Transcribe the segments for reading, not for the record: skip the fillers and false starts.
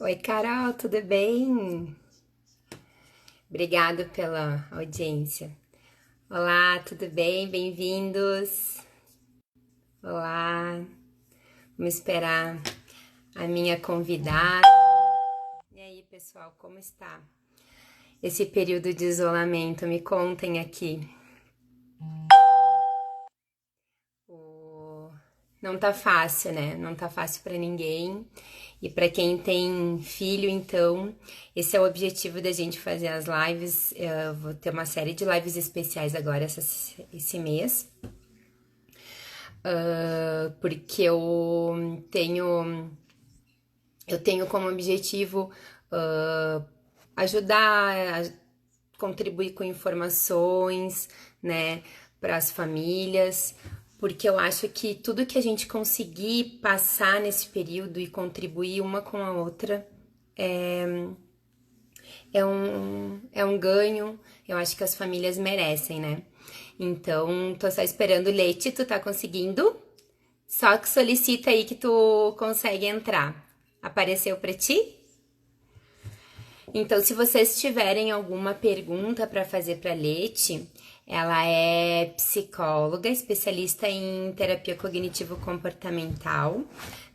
Oi, Carol, tudo bem? Obrigado pela audiência. Olá, tudo bem? Bem-vindos. Olá, vamos esperar a minha convidada. E aí, pessoal, como está esse período de isolamento? Me contem aqui. O- Não tá fácil, né? Não tá fácil para ninguém. E para quem tem filho, então, esse é o objetivo da gente fazer as lives. Eu vou ter uma série de lives especiais agora esse mês. Porque eu tenho como objetivo ajudar, contribuir com informações, né, para as famílias, porque eu acho que tudo que a gente conseguir passar nesse período e contribuir uma com a outra é um ganho, eu acho que as famílias merecem, né? Então, tô só esperando o leite, tu tá conseguindo? Só que solicita aí que tu consegue entrar. Apareceu pra ti? Então, se vocês tiverem alguma pergunta para fazer para Leti, ela é psicóloga, especialista em terapia cognitivo-comportamental,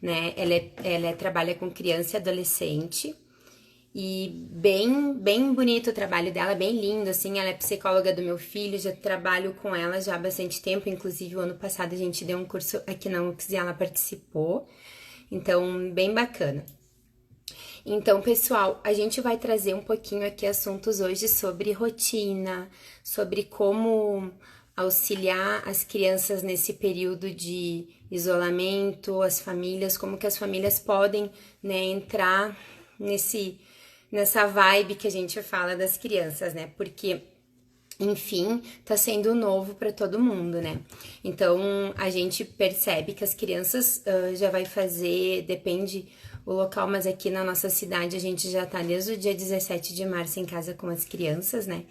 né? Ela trabalha com criança e adolescente. E bem bonito o trabalho dela, bem lindo, assim. Ela é psicóloga do meu filho, já trabalho com ela já há bastante tempo. Inclusive, o ano passado a gente deu um curso aqui na UX e ela participou. Então, bem bacana. Então, pessoal, a gente vai trazer um pouquinho aqui assuntos hoje sobre rotina, sobre como auxiliar as crianças nesse período de isolamento, as famílias, como que as famílias podem, né, entrar nessa vibe que a gente fala das crianças, né? Porque enfim, tá sendo novo para todo mundo, né? Então a gente percebe que as crianças já vai fazer, depende o local, mas aqui na nossa cidade a gente já tá desde o dia 17 de março em casa com as crianças, né?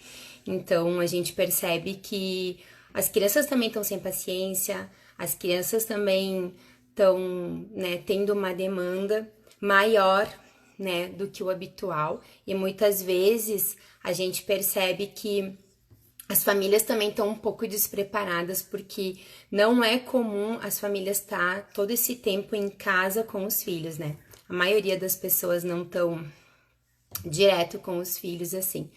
Então a gente percebe que as crianças também estão sem paciência, as crianças também estão, né, tendo uma demanda maior, né, do que o habitual, e muitas vezes a gente percebe que as famílias também estão um pouco despreparadas porque não é comum as famílias estar todo esse tempo em casa com os filhos, né? A maioria das pessoas não estão direto com os filhos assim.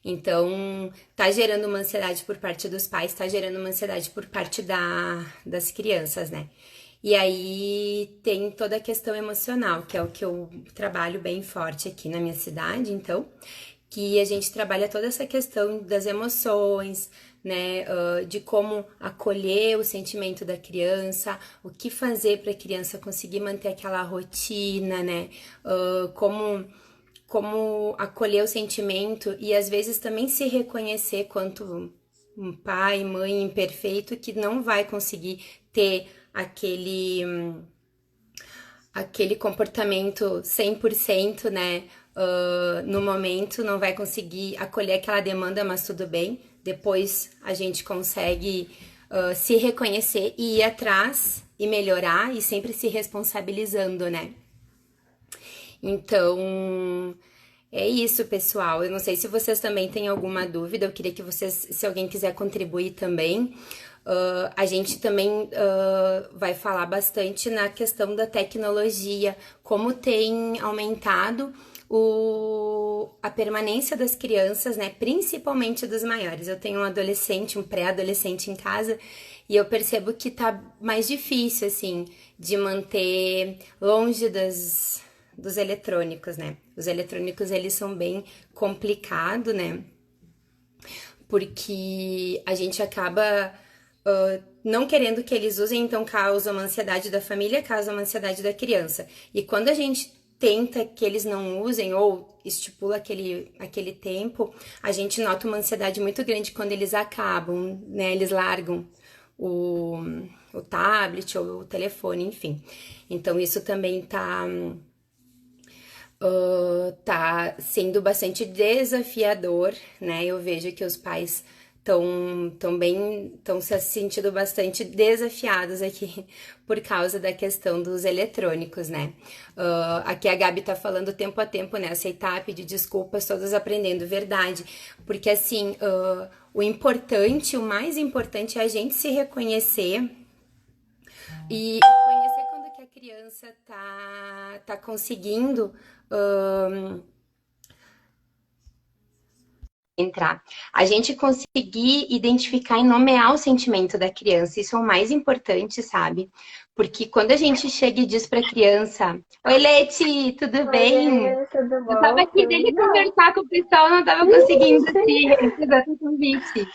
Então, tá gerando uma ansiedade por parte dos pais, tá gerando uma ansiedade por parte das crianças, né? E aí tem toda a questão emocional, que é o que eu trabalho bem forte aqui na minha cidade, então, que a gente trabalha toda essa questão das emoções, né, de como acolher o sentimento da criança, o que fazer para a criança conseguir manter aquela rotina, né, como acolher o sentimento e às vezes também se reconhecer quanto um pai, mãe imperfeito que não vai conseguir ter aquele comportamento 100%, né? No momento não vai conseguir acolher aquela demanda, mas tudo bem. Depois a gente consegue se reconhecer e ir atrás e melhorar e sempre se responsabilizando, né? Então, é isso, pessoal. Eu não sei se vocês também têm alguma dúvida. Eu queria que vocês, se alguém quiser contribuir também, a gente também vai falar bastante na questão da tecnologia, como tem aumentado a permanência das crianças, né? Principalmente dos maiores. Eu tenho um adolescente, um pré-adolescente em casa e eu percebo que tá mais difícil, assim, de manter longe dos eletrônicos, né? Os eletrônicos, eles são bem complicados, né? Porque a gente acaba não querendo que eles usem, então causa uma ansiedade da família, causa uma ansiedade da criança. E quando a gente tenta que eles não usem ou estipula aquele tempo, a gente nota uma ansiedade muito grande quando eles acabam, né? Eles largam o, o tablet ou o telefone, enfim. Então isso também tá sendo bastante desafiador, né? Eu vejo que os pais estão se sentindo bastante desafiados aqui por causa da questão dos eletrônicos, né? Aqui a Gabi tá falando tempo a tempo, né? Aceitar, pedir desculpas, todos aprendendo verdade. Porque assim, o importante, o mais importante é a gente se reconhecer e conhecer quando que a criança tá conseguindo entrar. A gente conseguir identificar e nomear o sentimento da criança, isso é o mais importante, sabe? Porque quando a gente chega e diz para a criança: Oi, Leti, tudo bem? Oiê, tudo Eu tava bom? aqui Tudo dele bom? conversar com o pessoal, não tava conseguindo te recusar o convite.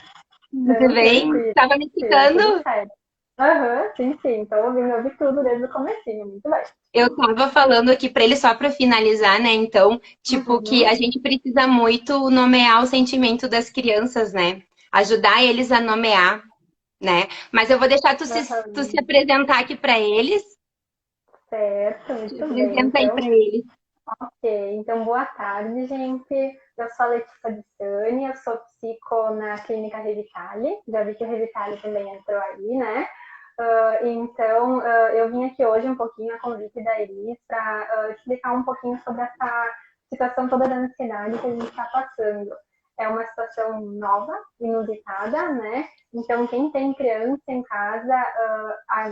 Tudo Não, bem? tranquilo, Tava me tranquilo, tudo escutando? certo. Aham, sim, sim, tô ouvindo, eu ouvi tudo desde o comecinho, muito bem. Eu tava falando aqui para ele só para finalizar, né? Então, tipo, que Uhum, a gente precisa muito nomear o sentimento das crianças, né? Ajudar eles a nomear, né? Mas eu vou deixar tu se aham, apresentar aqui para eles. certo, Se muito bem. apresenta aí para eles. Ok, então boa tarde, gente. Eu sou a Letícia de Sani, eu sou psico na Clínica Revitale. Já vi que o Revitale também entrou aí, né? Então, eu vim aqui hoje um pouquinho a convite da Elis para explicar um pouquinho sobre essa situação toda da ansiedade que a gente está passando. É uma situação nova, inusitada, né? Então, quem tem criança em casa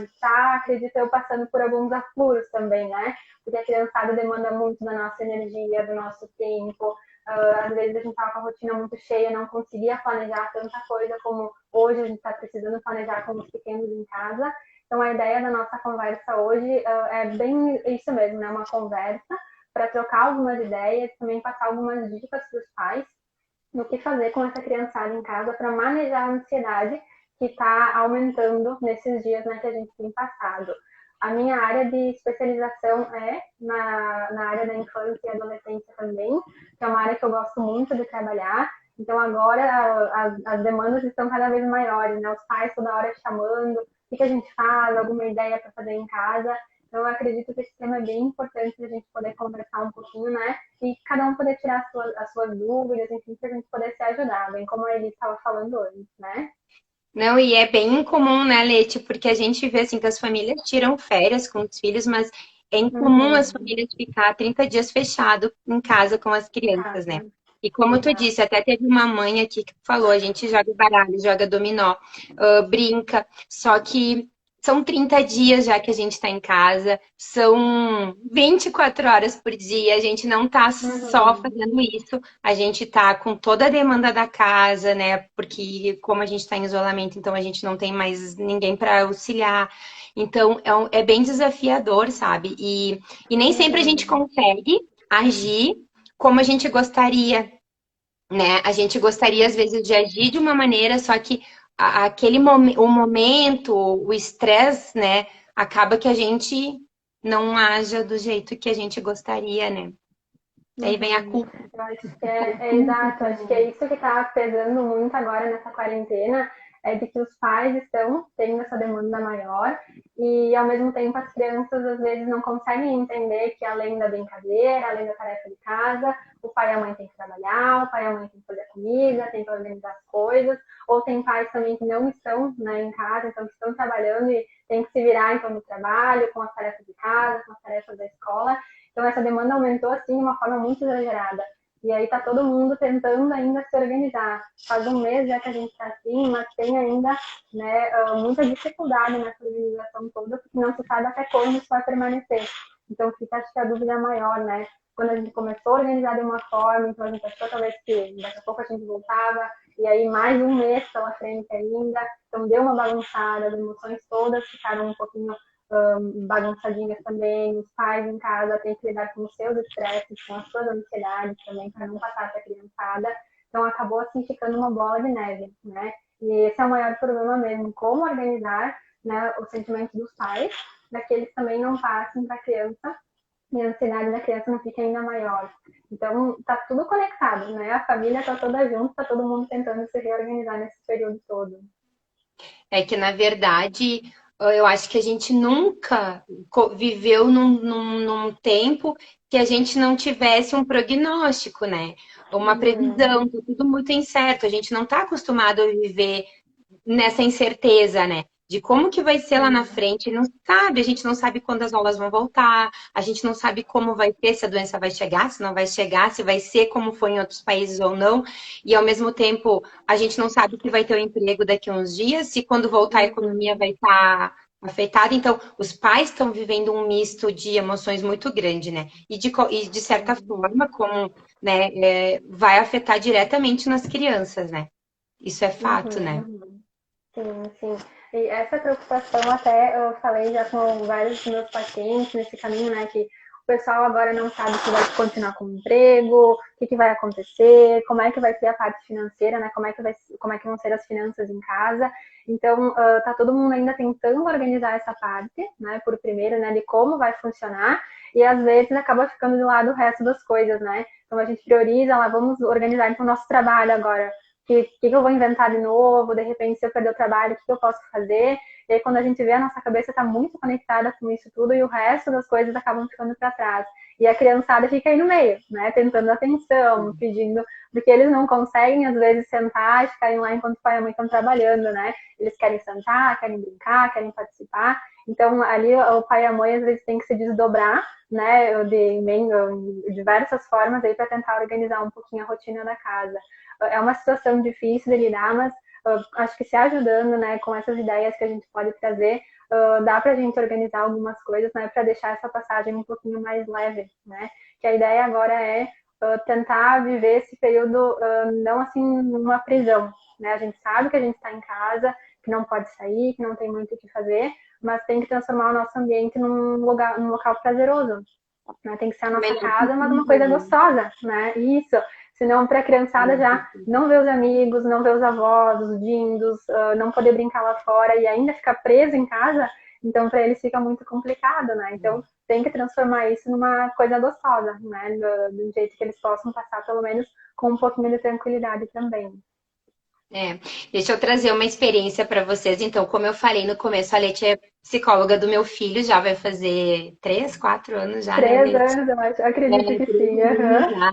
está, acredito eu, passando por alguns apuros também, né? Porque a criançada demanda muito da nossa energia, do nosso tempo. Às vezes a gente estava com a rotina muito cheia, não conseguia planejar tanta coisa como hoje a gente está precisando planejar com os pequenos em casa. Então a ideia da nossa conversa hoje é bem isso mesmo, né? Uma conversa para trocar algumas ideias, também passar algumas dicas para os pais no que fazer com essa criançada em casa para manejar a ansiedade que está aumentando nesses dias, né, que a gente tem passado. A minha área de especialização é na área da infância e adolescência também, que é uma área que eu gosto muito de trabalhar. Então agora as demandas estão cada vez maiores, né? Os pais toda hora chamando, o que a gente faz, alguma ideia para fazer em casa. Então eu acredito que esse tema é bem importante para a gente poder conversar um pouquinho, né? E cada um poder tirar as suas dúvidas, enfim, para a gente poder se ajudar, bem como a Eli estava falando antes, né? Não, e é bem incomum, né, Leti? Porque a gente vê assim que as famílias tiram férias com os filhos, mas é incomum as Uhum. famílias ficar 30 dias fechado em casa com as Em crianças, né? casa. E como tu Exato. disse, até teve uma mãe aqui que falou, a gente joga baralho, joga dominó, brinca, só que são 30 dias já que a gente está em casa, são 24 horas por dia, a gente não tá só Uhum. fazendo isso, a gente tá com toda a demanda da casa, né? Porque como a gente está em isolamento, então a gente não tem mais ninguém para auxiliar. Então é bem desafiador, sabe? E nem sempre a gente Uhum. consegue agir como a gente gostaria, né? A gente gostaria às vezes de agir de uma maneira, só que o momento, o estresse, né? Acaba que a gente não haja do jeito que a gente gostaria, né? Daí vem a Uhum. culpa, Eu acho que a é culpa exato, acho que é também. isso que está pesando muito agora nessa quarentena, é de que os pais estão tendo essa demanda maior e ao mesmo tempo as crianças às vezes não conseguem entender que além da brincadeira, além da tarefa de casa, o pai e a mãe têm que trabalhar, o pai e a mãe têm que fazer a comida, têm que organizar as coisas, ou tem pais também que não estão, né, em casa, então estão trabalhando e têm que se virar então no trabalho, com as tarefas de casa, com as tarefas da escola. Então essa demanda aumentou assim de uma forma muito exagerada. E aí tá todo mundo tentando ainda se organizar. Faz um mês já que a gente está assim, mas tem ainda, né, muita dificuldade nessa organização toda, porque não se sabe até quando isso vai permanecer. Então fica, acho que a dúvida maior, né? Quando a gente começou a organizar de uma forma, então a gente achou talvez que daqui a pouco a gente voltava, e aí mais um mês pela frente ainda, então deu uma bagunçada, as emoções todas ficaram um pouquinho bagunçadinhas também, os pais em casa têm que lidar com os seus estresses, com as suas ansiedades também, para não passar para a criançada. Então acabou assim ficando uma bola de neve, né? E esse é o maior problema mesmo, como organizar, né, os sentimentos dos pais, para que eles também não passem para a criança e a ansiedade da criança não fique ainda maior. Então, tá tudo conectado, né? A família tá toda junto, tá todo mundo tentando se reorganizar nesse período todo. É que, na verdade, eu acho que a gente nunca viveu num tempo que a gente não tivesse um prognóstico, né? Uma Uhum, previsão, tá tudo muito incerto. A gente não está acostumado a viver nessa incerteza, né? De como que vai ser lá na sim. frente, não sabe, a gente não sabe quando as aulas vão voltar, a gente não sabe como vai ser, se a doença vai chegar, se não vai chegar, se vai ser como foi em outros países ou não, e ao mesmo tempo a gente não sabe que vai ter o emprego daqui a uns dias, se quando voltar a economia Uhum, vai estar afetada. Então, os pais estão vivendo um misto de emoções muito grande, né? E de certa sim. forma, como, né, vai afetar diretamente nas crianças, né? Isso é fato, né? Uhum. Sim, sim. E essa preocupação até eu falei já com vários dos meus pacientes nesse caminho, né? Que o pessoal agora não sabe se vai continuar com o emprego, o que vai acontecer, como é que vai ser a parte financeira, né? Como é que vão ser as finanças em casa. Então, tá todo mundo ainda tentando organizar essa parte, né? Por primeiro, né? De como vai funcionar. E às vezes acaba ficando de lado o resto das coisas, né? Então a gente prioriza lá, vamos organizar então o nosso trabalho agora que eu vou inventar de novo, de repente, se eu perder o trabalho, o que eu posso fazer? E aí, quando a gente vê, a nossa cabeça está muito conectada com isso tudo e o resto das coisas acabam ficando para trás. E a criançada fica aí no meio, né? Tentando atenção, pedindo, porque eles não conseguem, às vezes, sentar e ficarem lá enquanto o pai e a mãe estão trabalhando, né? Eles querem sentar, querem brincar, querem participar. Então, ali, o pai e a mãe, às vezes, tem que se desdobrar, né? De diversas formas aí para tentar organizar um pouquinho a rotina da casa. É uma situação difícil de lidar, mas acho que se ajudando, né, com essas ideias que a gente pode trazer, dá para a gente organizar algumas coisas, né, para deixar essa passagem um pouquinho mais leve, né? Que a ideia agora é tentar viver esse período não assim numa prisão, né? A gente sabe que a gente está em casa, que não pode sair, que não tem muito o que fazer, mas tem que transformar o nosso ambiente num local prazeroso, né? Tem que ser a O nossa melhor casa, mas uma possível, coisa né? gostosa, né? Isso. Senão, para a criançada já não ver os amigos, não ver os avós, os dindos, não poder brincar lá fora e ainda ficar preso em casa, então para eles fica muito complicado, né? Então tem que transformar isso numa coisa gostosa, né? Do jeito que eles possam passar, pelo menos com um pouquinho de tranquilidade também. É, deixa eu trazer uma experiência para vocês. Então, como eu falei no começo, a Leti é psicóloga do meu filho, já vai fazer 3, 4 anos já, né, 3 Leti? anos, eu acho, acredito É, que 3 sim. anos Uhum. já.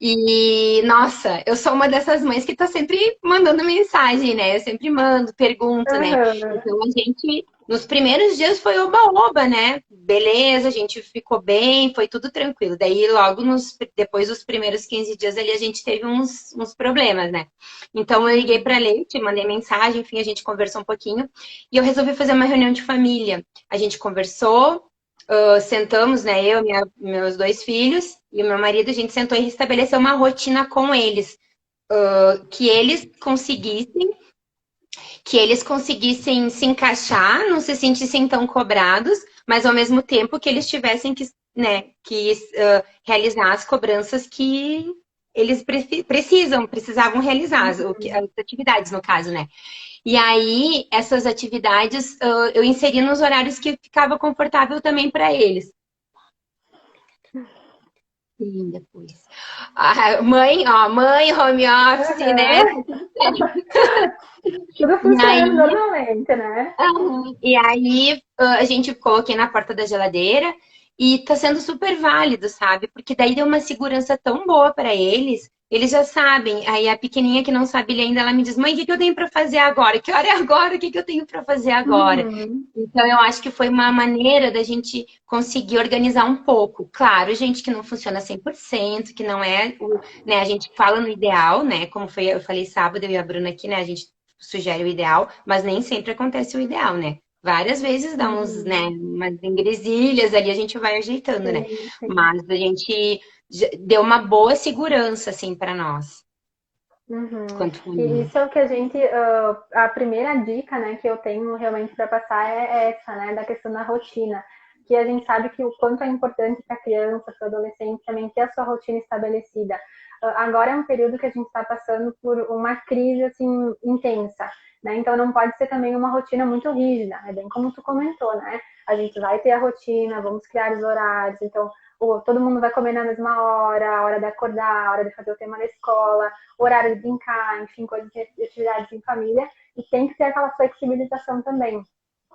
E, nossa, eu sou uma dessas mães que tá sempre mandando mensagem, né? Eu sempre mando, pergunto, né? Uhum. Então a gente, nos primeiros dias foi oba-oba, né? Beleza, a gente ficou bem, foi tudo tranquilo. Daí, logo depois dos primeiros 15 dias ali, a gente teve uns problemas, né? Então eu liguei pra Uhum. Leite, mandei mensagem, enfim, a gente conversou um pouquinho. E eu resolvi fazer uma reunião de família. A gente conversou, sentamos, né, meus 2 filhos e o meu marido, a gente sentou e estabeleceu uma rotina com eles, que eles conseguissem, que eles conseguissem se encaixar, não se sentissem tão cobrados, mas ao mesmo tempo que eles tivessem que, né, que realizar as cobranças que eles precisavam realizar, as atividades, no caso, né? E aí, essas atividades eu inseri nos horários que ficava confortável também para eles. Sim, depois. Mãe, ó, mãe, home office, né? Uhum. Tá tudo certo. Tudo E funcionando aí, normalmente, né? a gente coloquei na porta da geladeira e tá sendo super válido, sabe? Porque daí deu uma segurança tão boa para eles. Eles já sabem. Aí a pequenininha que não sabe ler ainda, ela me diz: "Mãe, o que que eu tenho para fazer agora? Que hora é agora? O que que eu tenho para fazer agora?" Uhum. Então eu acho que foi uma maneira da gente conseguir organizar um pouco. Claro, gente, que não funciona 100%, que não é né, a gente fala no ideal, né? Como foi, eu falei sábado, eu e a Bruna aqui, né? A gente sugere o ideal, mas nem sempre acontece o ideal, né? Várias vezes dá uns, né, Uhum. umas engresilhas ali, a gente vai ajeitando, né? Sim, sim. Mas a gente deu uma boa segurança, assim, para nós, Uhum. quanto E família. isso é o que a gente, a primeira dica, né, que eu tenho realmente para passar é essa, né, da questão da rotina, que a gente sabe que o quanto é importante para a criança, para o adolescente também ter a sua rotina estabelecida. Agora é um período que a gente está passando por uma crise assim intensa, né? Então não pode ser também uma rotina muito rígida, é bem como tu comentou, né? A gente vai ter a rotina, vamos criar os horários, então todo mundo vai comer na mesma hora, a hora de acordar, a hora de fazer o tema da escola, horário de brincar, enfim, coisas de atividades em família, e tem que ter aquela flexibilização também.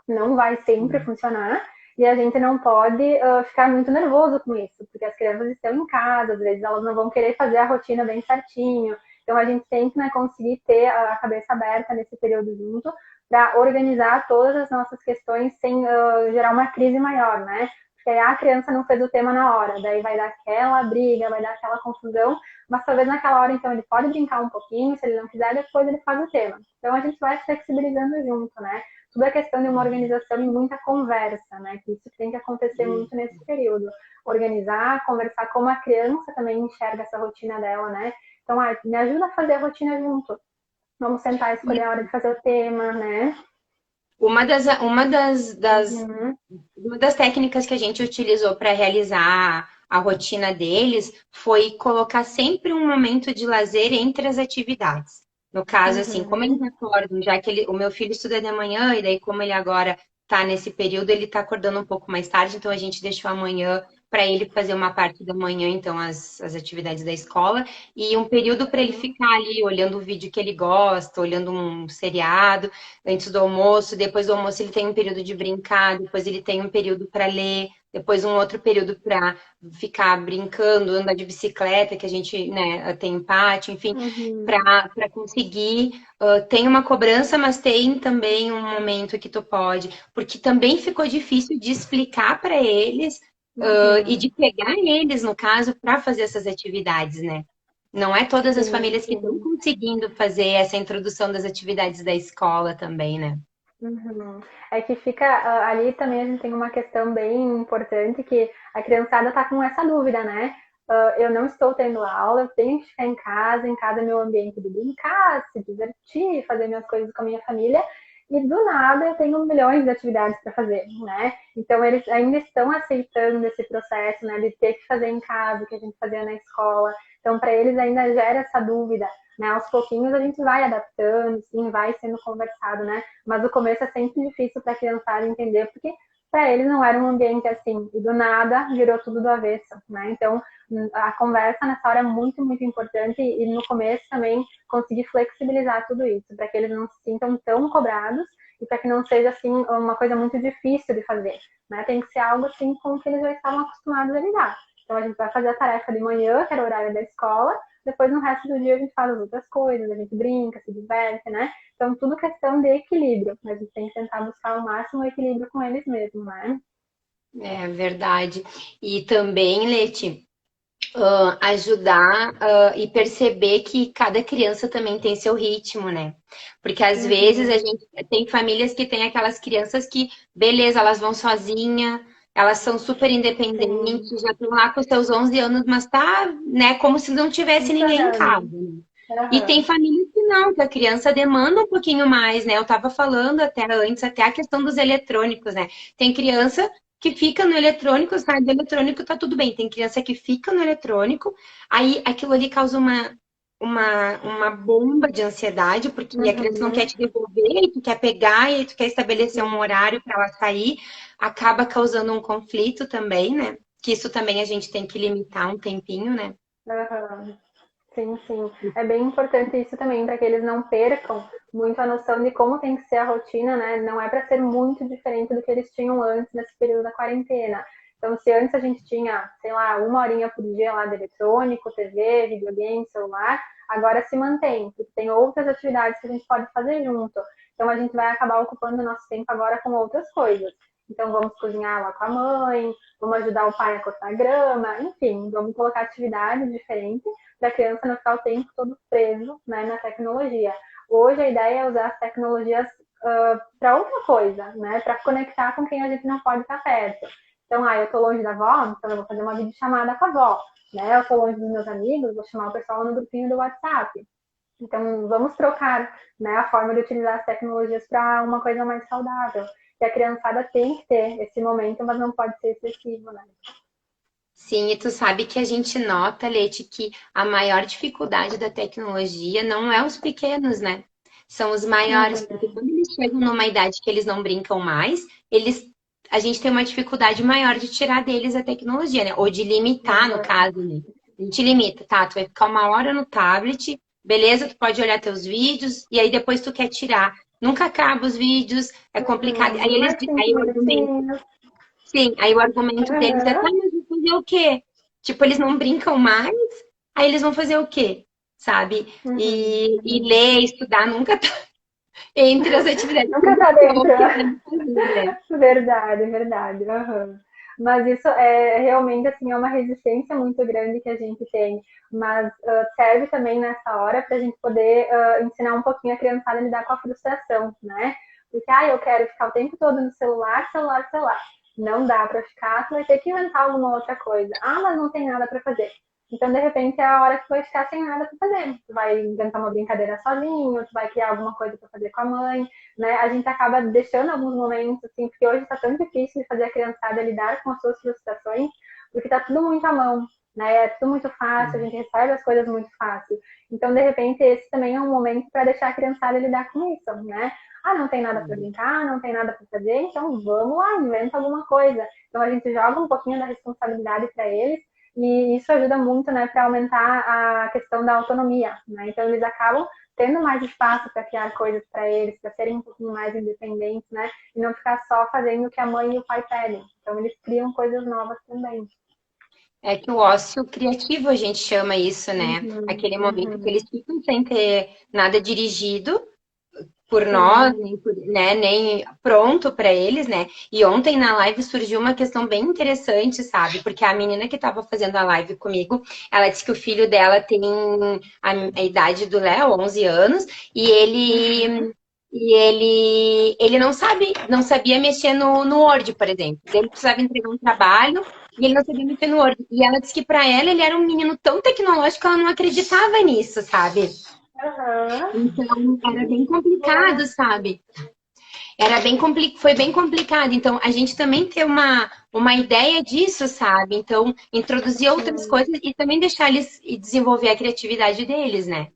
não vai sempre funcionar, e a gente não pode ficar muito nervoso com isso, porque as crianças estão em casa, às vezes elas não vão querer fazer a rotina bem certinho, então a gente tem que, né, conseguir ter a cabeça aberta nesse período junto, para organizar todas as nossas questões sem gerar uma crise maior, né? Porque aí a criança não fez o tema na hora, daí vai dar aquela briga, vai dar aquela confusão, mas talvez naquela hora, então, ele pode brincar um pouquinho, se ele não quiser, depois ele faz o tema. Então a gente vai flexibilizando junto, né? Tudo é questão de uma organização e muita conversa, né? Que isso tem que acontecer muito nesse período. Organizar, conversar como a criança também enxerga essa rotina dela, né? Então, me ajuda a fazer a rotina junto. Vamos sentar e escolher a hora de fazer o tema, né? Uhum. Uma das técnicas que a gente utilizou para realizar a rotina deles foi colocar sempre um momento de lazer entre as atividades. No caso, assim, como eles acordam, já que o meu filho estuda de manhã, e daí, como ele agora está nesse período, ele está acordando um pouco mais tarde, então a gente deixou amanhã para ele fazer uma parte da manhã, então, as atividades da escola, e um período para ele ficar ali olhando o vídeo que ele gosta, olhando um seriado antes do almoço, depois do almoço ele tem um período de brincar, depois ele tem um período para ler, depois um outro período para ficar brincando, andar de bicicleta, que a gente, né, tem pátio, enfim, para conseguir. Tem uma cobrança, mas tem também um momento que tu pode, porque também ficou difícil de explicar para eles e de pegar eles, no caso, para fazer essas atividades, né? Não é todas as Sim, famílias que estão sim. conseguindo fazer essa introdução das atividades da escola também, né? Uhum. É que fica ali também a gente tem uma questão bem importante que a criançada tá com essa dúvida, né? Eu não estou tendo aula, eu tenho que ficar em casa é meu ambiente de brincar, se divertir, fazer minhas coisas com a minha família, e do nada eu tenho milhões de atividades para fazer, né? Então eles ainda estão aceitando esse processo, né, de ter que fazer em casa, o que a gente fazia na escola. Então para eles ainda gera essa dúvida, né? Aos pouquinhos a gente vai adaptando, sim, vai sendo conversado, né? Mas o começo é sempre difícil para a criançada entender, porque para eles não era um ambiente assim, e do nada virou tudo do avesso, né? Então, a conversa nessa hora é muito, muito importante e no começo também conseguir flexibilizar tudo isso, para que eles não se sintam tão cobrados e para que não seja assim uma coisa muito difícil de fazer, né? Tem que ser algo assim com que eles já estavam acostumados a lidar. Então, a gente vai fazer a tarefa de manhã, que era o horário da escola, depois no resto do dia a gente faz as outras coisas, a gente brinca, se diverte, né? Então, tudo questão de equilíbrio. A gente tem que tentar buscar o máximo equilíbrio com eles mesmos, né? É verdade. E também, Leti, ajudar e perceber que cada criança também tem seu ritmo, né? Porque às vezes a Uhum. gente tem famílias que tem aquelas crianças que, beleza, elas vão sozinha, elas são super Sim. independentes, já estão lá com seus 11 anos, mas tá, né, como se não tivesse ninguém em casa, Funcionando. né? E tem Uhum. famílias que não, que a criança demanda um pouquinho mais, né? Eu estava falando até antes, até a questão dos eletrônicos, né? Tem criança que fica no eletrônico, sai do eletrônico, tá tudo bem. Tem criança que fica no eletrônico, aí aquilo ali causa uma bomba de ansiedade, porque a criança não quer Uhum. te devolver, e tu quer pegar, e aí tu quer estabelecer um Sim. horário para ela sair, acaba causando um conflito também, né? Que isso também a gente tem que limitar um tempinho, né? Uhum. Sim, sim. É bem importante isso também, para que eles não percam muito a noção de como tem que ser a rotina, né? Não é para ser muito diferente do que eles tinham antes, nesse período da quarentena. Então, se antes a gente tinha, sei lá, uma horinha por dia lá de eletrônico, TV, videogame, celular, agora se mantém, porque tem outras atividades que a gente pode fazer junto. Então, a gente vai acabar ocupando o nosso tempo agora com outras coisas. Então, vamos cozinhar lá com a mãe, vamos ajudar o pai a cortar grama, enfim, vamos colocar atividades diferentes da criança não ficar o tempo todo preso, né, na tecnologia. Hoje a ideia é usar as tecnologias para outra coisa, né, para conectar com quem a gente não pode estar perto. Então, eu estou longe da avó, então eu vou fazer uma videochamada com a avó, né? Eu estou longe dos meus amigos, vou chamar o pessoal no grupinho do WhatsApp. Então, vamos trocar, né, a forma de utilizar as tecnologias para uma coisa mais saudável. E a criançada tem que ter esse momento, mas não pode ser excessivo, né? Sim, e tu sabe que a gente nota, Leti, que a maior dificuldade da tecnologia não é os pequenos, né? São os maiores, porque Uhum. quando eles chegam numa idade que eles não brincam mais, a gente tem uma dificuldade maior de tirar deles a tecnologia, né? Ou de limitar, no Uhum. caso, né? A gente limita, tá? Tu vai ficar uma hora no tablet, beleza, tu pode olhar teus vídeos, e aí depois tu quer tirar. Nunca acaba os vídeos, é complicado. Mais 5 Aí o argumento, minutinhos. sim, aí o argumento deles é, tá, Aham. mas vão fazer o quê? Tipo, eles não brincam mais, aí eles vão fazer o quê? Sabe? Uhum. E Uhum. ler, estudar nunca tá entre as atividades que Nunca eles tá estão dentro. querendo fazer, né? Verdade, verdade. Aham. Mas isso é realmente assim, é uma resistência muito grande que a gente tem. Mas serve também nessa hora para a gente poder ensinar um pouquinho a criançada a lidar com a frustração, né? Porque, eu quero ficar o tempo todo no celular, celular, celular. Não dá para ficar, tu vai ter que inventar alguma outra coisa. Ah, mas não tem nada para fazer. Então, de repente, é a hora que tu vai ficar sem nada para fazer. Tu vai inventar uma brincadeira sozinho, tu vai criar alguma coisa para fazer com a mãe, né? A gente acaba deixando alguns momentos, assim, porque hoje está tão difícil de fazer a criançada lidar com as suas frustrações, porque está tudo muito à mão, né? É tudo muito fácil, a gente recebe as coisas muito fácil. Então, de repente, esse também é um momento para deixar a criançada lidar com isso, né? Ah, não tem nada para brincar, não tem nada para fazer, então vamos lá, inventa alguma coisa. Então, a gente joga um pouquinho da responsabilidade para eles e isso ajuda muito, né, para aumentar a questão da autonomia, né? Então, eles acabam tendo mais espaço para criar coisas para eles, para serem um pouquinho mais independentes, né? E não ficar só fazendo o que a mãe e o pai pedem. Então, eles criam coisas novas também. É que o ócio criativo, a gente chama isso, né? Uhum, Aquele momento que uhum. eles ficam sem ter nada dirigido por nós, Sim. nem pronto para eles, né? E ontem na live surgiu uma questão bem interessante, sabe? Porque a menina que estava fazendo a live comigo, ela disse que o filho dela tem a idade do Léo, 11 anos, e Uhum. ele não sabia mexer no Word, por exemplo. Ele precisava entregar um trabalho e ele não sabia mexer no Word. E ela disse que para ela ele era um menino tão tecnológico que ela não acreditava nisso, sabe? Uhum. Então, era bem complicado, sabe? Foi bem complicado. Então, a gente também ter uma ideia disso, sabe? Então, introduzir outras Sim, coisas e também deixar eles e desenvolver a criatividade deles, né?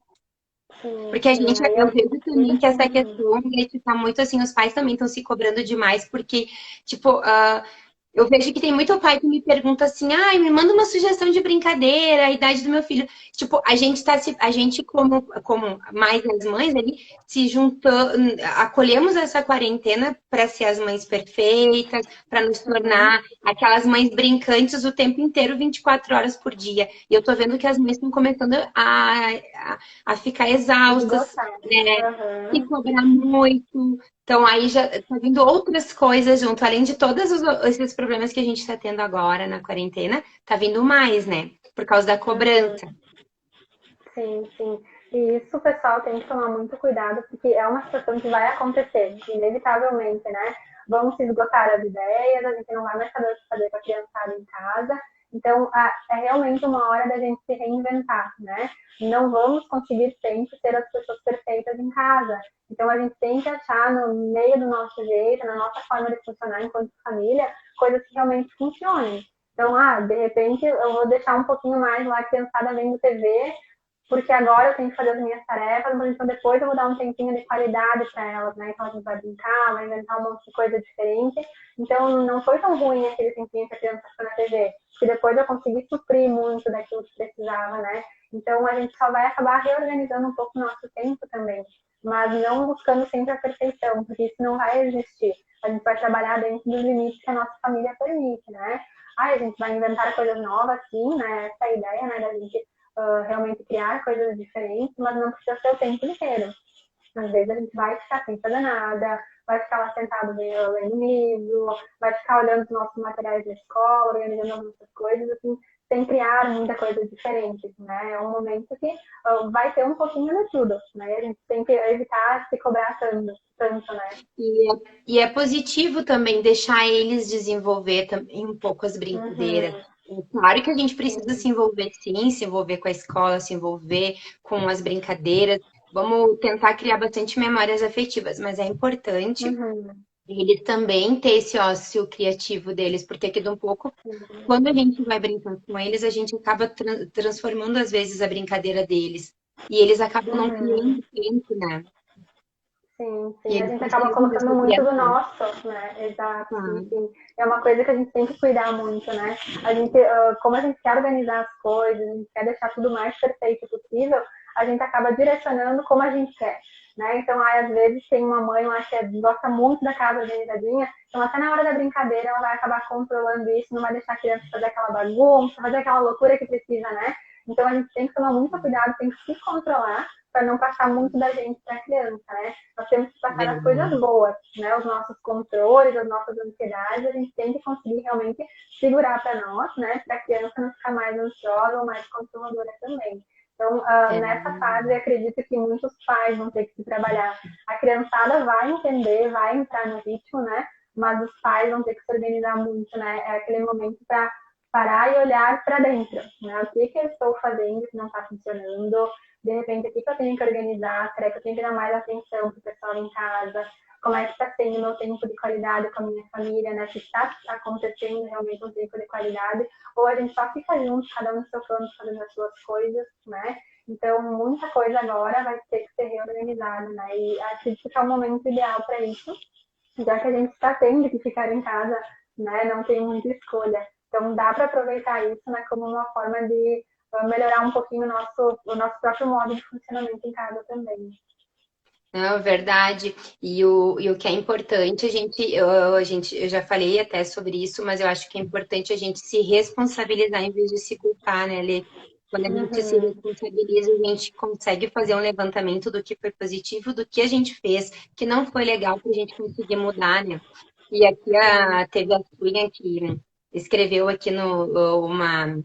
sim, Porque sim. Aí eu eu. vejo também que essa Uhum. questão de tá muito assim, os pais também estão se cobrando demais, porque, tipo, eu vejo que tem muito pai que me pergunta assim, ai, me manda uma sugestão de brincadeira, a idade do meu filho. Tipo, a gente como mais as mães ali, se juntando, acolhemos essa quarentena para ser as mães perfeitas, para nos Uhum. tornar aquelas mães brincantes o tempo inteiro, 24 horas por dia. E eu tô vendo que as mães estão começando a ficar exaustas, Esgotar. né? Se Uhum. cobrar muito. Então, aí já tá vindo outras coisas junto, além de todos esses problemas que a gente está tendo agora na quarentena, tá vindo mais, né? Por causa da Uhum. cobrança. Sim, sim. E isso o pessoal tem que tomar muito cuidado, porque é uma situação que vai acontecer, inevitavelmente, né? Vão se esgotar as ideias, a gente não vai mais saber o que fazer com a criançada em casa. Então, é realmente uma hora da gente se reinventar, né? Não vamos conseguir sempre ser as pessoas perfeitas em casa. Então, a gente tem que achar no meio do nosso jeito, na nossa forma de funcionar enquanto família, coisas que realmente funcionem. Então, de repente, eu vou deixar um pouquinho mais lá a criançada vendo TV, porque agora eu tenho que fazer as minhas tarefas, mas então depois eu vou dar um tempinho de qualidade para elas, né? Então a gente vai brincar, vai inventar um monte de coisa diferente. Então não foi tão ruim aquele tempinho que a criança ficou na TV, porque depois eu consegui suprir muito daquilo que precisava, né? Então a gente só vai acabar reorganizando um pouco o nosso tempo também, mas não buscando sempre a perfeição, porque isso não vai existir. A gente vai trabalhar dentro dos limites que a nossa família permite, né? A gente vai inventar coisas novas, sim, né? Essa é a ideia, né? Da gente realmente criar coisas diferentes, mas não precisa ser o tempo inteiro. Às vezes a gente vai ficar sem fazer nada, vai ficar lá sentado lendo livro, vai ficar olhando os nossos materiais da escola, organizando as nossas coisas, assim, sem criar muita coisa diferente, né? É um momento que vai ter um pouquinho de tudo, né? A gente tem que evitar se cobrar tanto, né? E é positivo também deixar eles desenvolver também um pouco as brincadeiras. Uhum, É claro que a gente precisa sim. se envolver, sim, se envolver com a escola, se envolver com as brincadeiras. Vamos tentar criar bastante memórias afetivas, mas é importante Uhum, eles também ter esse ócio criativo deles, porque aqui de um pouco, sim. quando a gente vai brincar com eles, a gente acaba transformando às vezes a brincadeira deles. E eles acabam não Uhum. criando tempo, né? Sim, E sim. A eles gente acaba precisam colocando dessa muito do criação. nosso, né? Exato, sim, Tá? sim. É uma coisa que a gente tem que cuidar muito, né? A gente, como a gente quer organizar as coisas, a gente quer deixar tudo o mais perfeito possível, a gente acaba direcionando como a gente quer. né? Então, aí, às vezes, tem uma mãe lá que gosta muito da casa organizadinha, então até na hora da brincadeira ela vai acabar controlando isso, não vai deixar a criança fazer aquela bagunça, fazer aquela loucura que precisa, né? Então, a gente tem que tomar muito cuidado, tem que se controlar para não passar muito da gente para a criança, né? Nós temos que passar as coisas Verdade. boas, né? Os nossos controles, as nossas ansiedades, a gente tem que conseguir realmente segurar para nós, né? Para a criança não ficar mais ansiosa ou mais controladora também. Então, É nessa fase, verdade. acredito que muitos pais vão ter que se trabalhar. A criançada vai entender, vai entrar no ritmo, né? Mas os pais vão ter que se organizar muito, né? É aquele momento para parar e olhar para dentro, né? O que que eu estou fazendo que não está funcionando? De repente, o que que eu tenho que organizar? Será que eu tenho que dar mais atenção para o pessoal em casa? Como é que está sendo o meu tempo de qualidade com a minha família, né? Se está acontecendo realmente um tempo de qualidade, ou a gente só fica junto, cada um no seu canto, fazendo as suas coisas, né? Então, muita coisa agora vai ter que ser reorganizada, né? E acredito que é o momento ideal para isso, já que a gente está tendo que ficar em casa, né? Não tem muita escolha. Então, dá para aproveitar isso, né? Como uma forma de melhorar um pouquinho o nosso próprio modo de funcionamento em casa também. Não, verdade. E o que é importante, eu já falei até sobre isso, mas eu acho que é importante a gente se responsabilizar em vez de se culpar, né, Lê? Quando a gente se Uhum. responsabiliza, a gente consegue fazer um levantamento do que foi positivo, do que a gente fez, que não foi legal para a gente conseguir mudar, né? E aqui Sim. teve a Cunha que escreveu aqui no, uma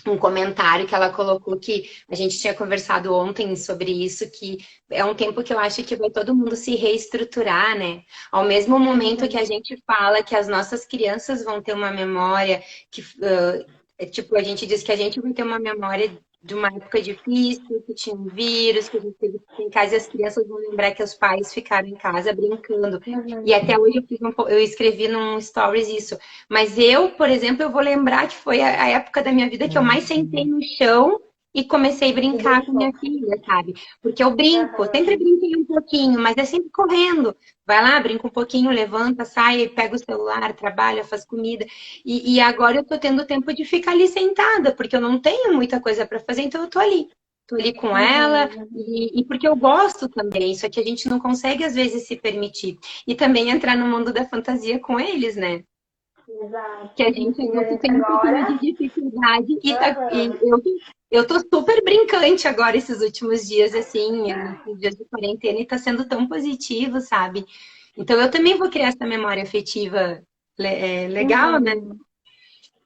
um comentário que ela colocou que a gente tinha conversado ontem sobre isso, que é um tempo que eu acho que vai todo mundo se reestruturar, né? Ao mesmo momento que a Uhum. gente fala que as nossas crianças vão ter uma memória, que tipo, a gente diz que a gente vai ter uma memória de uma época difícil, que tinha um vírus, que a gente teve que ficar em casa e as crianças vão lembrar que os pais ficaram em casa brincando. E Uhum. até hoje eu escrevi num stories isso. Mas eu, por exemplo, eu vou lembrar que foi a época da minha vida que eu mais sentei no chão e comecei a E brincar com brincou. minha filha, sabe? Porque eu brinco, sempre Uhum. brinquei um pouquinho, mas é sempre correndo. Vai lá, brinca um pouquinho, levanta, sai, pega o celular, trabalha, faz comida. E agora eu tô tendo tempo de ficar ali sentada, porque eu não tenho muita coisa para fazer, então eu tô ali. Tô ali com ela, Uhum. e porque eu gosto também, só que a gente não consegue às vezes se permitir. E também entrar no mundo da fantasia com eles, né? Que Exato. a Sim, gente às sim, a vezes gente tem um pouquinho agora. de dificuldade e Uhum. eu tô super brincante agora esses últimos dias, assim, nesses dias de quarentena e tá sendo tão positivo, sabe? Então eu também vou criar essa memória afetiva legal, né? Uhum.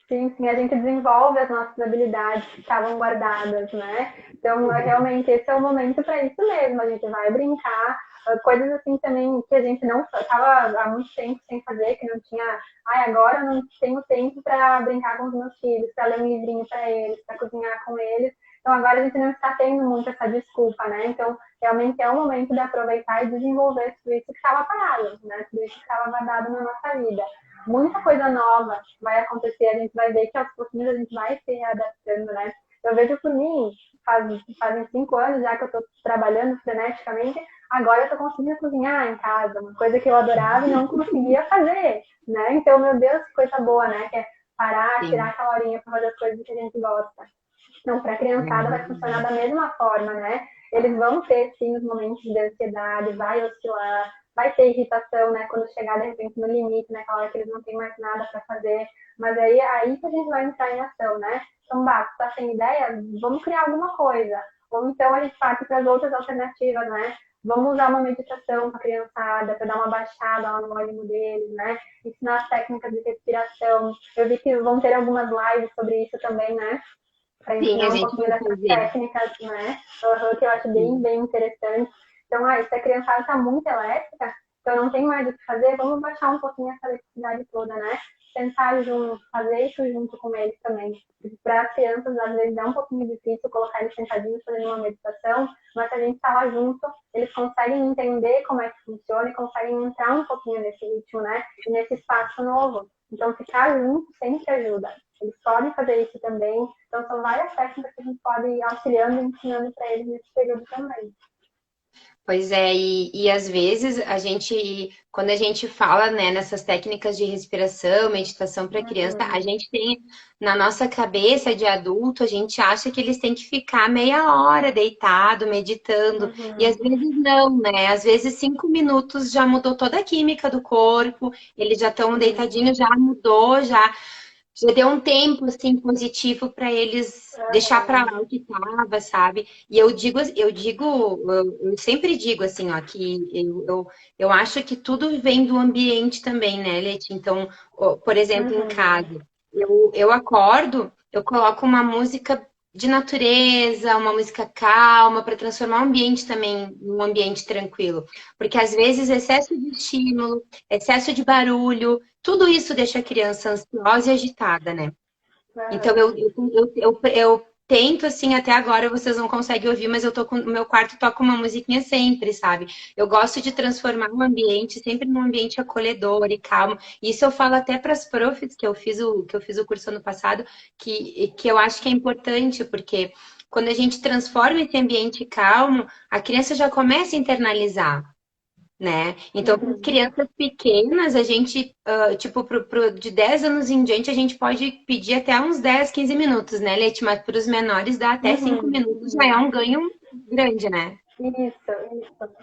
Sim, sim, a gente desenvolve as nossas habilidades que estavam guardadas, né? Então, realmente, esse é o momento para isso mesmo. A gente vai brincar, coisas assim também que a gente não estava há muito tempo sem fazer, que não tinha. Ai, agora eu não tenho tempo para brincar com os meus filhos, para ler um livrinho para eles, para cozinhar com eles. Então, agora a gente não está tendo muito essa desculpa, né? Então, realmente é o momento de aproveitar e desenvolver tudo isso que estava parado, né? Tudo isso que estava guardado na nossa vida. Muita coisa nova vai acontecer, a gente vai ver que aos pouquinhos a gente vai se readaptando, né? Eu vejo por mim, fazem 5 anos já que eu estou trabalhando freneticamente, agora eu estou conseguindo cozinhar em casa, uma coisa que eu adorava e não conseguia fazer, né? Então, meu Deus, que coisa boa, né? Que é parar, tirar Sim, aquela horinha para fazer as coisas que a gente gosta. Não, para a criançada vai funcionar da mesma forma, né? Eles vão ter, sim, os momentos de ansiedade, vai oscilar, vai ter irritação, né? Quando chegar, de repente, no limite, naquela hora que eles não têm mais nada para fazer. Mas aí que a gente vai entrar em ação, né? Então, tá sem ideia? Vamos criar alguma coisa. Ou então a gente parte para as outras alternativas, né? Vamos usar uma meditação para a criançada, para dar uma baixada lá no ânimo deles, né? Ensinar as técnicas de respiração. Eu vi que vão ter algumas lives sobre isso também, né? Para sim, a ensinar um gente pouquinho vai dessas fazer. técnicas, né? Que eu acho bem, Sim. bem interessante. Então, se a criançada está muito elétrica, então não tem mais o que fazer, vamos baixar um pouquinho essa eletricidade toda, né? Tentar junto, fazer isso junto com eles também. Para as crianças, às vezes é um pouquinho difícil colocar eles sentadinhos fazendo uma meditação, mas se a gente está lá junto, eles conseguem entender como é que funciona e conseguem entrar um pouquinho nesse ritmo, né? E nesse espaço novo. Então, ficar junto sempre ajuda. Eles podem fazer isso também. Então, são várias técnicas que a gente pode ir auxiliando e ensinando para eles nesse período também. Pois é, e às vezes a gente, quando a gente fala, né, nessas técnicas de respiração, meditação para criança, a Uhum, gente tem na nossa cabeça de adulto, a gente acha que eles têm que ficar meia hora deitado, meditando, e às uhum, vezes não, né? Às vezes 5 minutos já mudou toda a química do corpo, eles já estão sim. deitadinhos, já mudou, já deu um tempo assim positivo para eles deixar para Aham, lá o que tava, sabe? E eu sempre digo assim, ó, que eu acho que tudo vem do ambiente também, né, Leti? Então, por exemplo, em uhum, casa, eu acordo, eu coloco uma música de natureza, uma música calma, para transformar o ambiente também num ambiente tranquilo. Porque às vezes excesso de estímulo, excesso de barulho, tudo isso deixa a criança ansiosa e agitada, né? Então aham. eu tento, assim, até agora vocês não conseguem ouvir, mas eu tô com o meu quarto toca uma musiquinha sempre, sabe? Eu gosto de transformar o ambiente sempre num ambiente acolhedor e calmo. Isso eu falo até para as profs que eu fiz o curso ano passado, que eu acho que é importante, porque quando a gente transforma esse ambiente calmo, a criança já começa a internalizar, né? Então, para as Uhum. crianças pequenas, a gente, tipo, de 10 anos em diante, a gente pode pedir até uns 10, 15 minutos, né, Leti? Mas para os menores, dá até 5 Uhum, minutos, já é uhum. um ganho grande, né? Isso.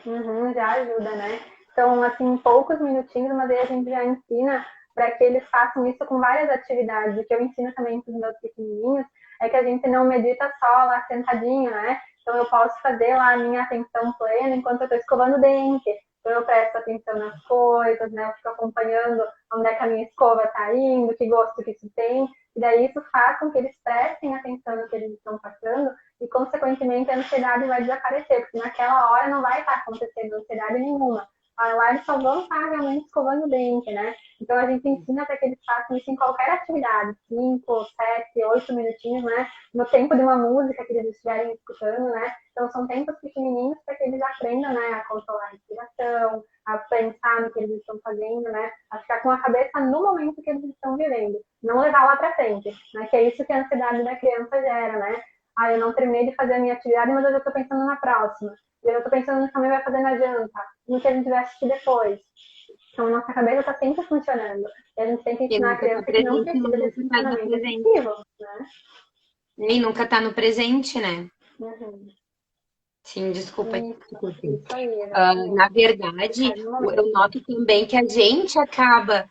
Uhum, já ajuda, né? Então, assim, em poucos minutinhos, mas aí a gente já ensina para que eles façam isso com várias atividades. O que eu ensino também para os meus pequenininhos é que a gente não medita só lá sentadinho, né? Então, eu posso fazer lá a minha atenção plena enquanto eu estou escovando o dente. Então, eu presto atenção nas coisas, né? Eu fico acompanhando onde é que a minha escova está indo, que gosto que isso tem. E daí isso faz com que eles prestem atenção no que eles estão passando e, consequentemente, a ansiedade vai desaparecer, porque naquela hora não vai estar acontecendo ansiedade nenhuma. Lá eles só vão estar realmente escovando o dente, né? Então a gente ensina para que eles façam isso em qualquer atividade, 5, 7, 8 minutinhos, né? No tempo de uma música que eles estiverem escutando, né? Então são tempos pequenininhos para que eles aprendam, né, a controlar a respiração, a pensar no que eles estão fazendo, né? A ficar com a cabeça no momento que eles estão vivendo, não levar lá para frente, né? Que é isso que a ansiedade da criança gera, né? Eu não terminei de fazer a minha atividade, mas eu já estou pensando na próxima. E eu estou pensando no que a mãe vai fazer na janta, no que a gente vai assistir depois. Então, nossa cabeça está sempre funcionando. E a gente tem que E ensinar a nunca está criança que não presente no precisa momento, desse mas no funcionamento presente. excessivo, né? E nunca está no presente, né? Uhum. Sim, desculpa, desculpa. Isso aí, Na exatamente. verdade, Ficar no eu momento. noto também que a gente acaba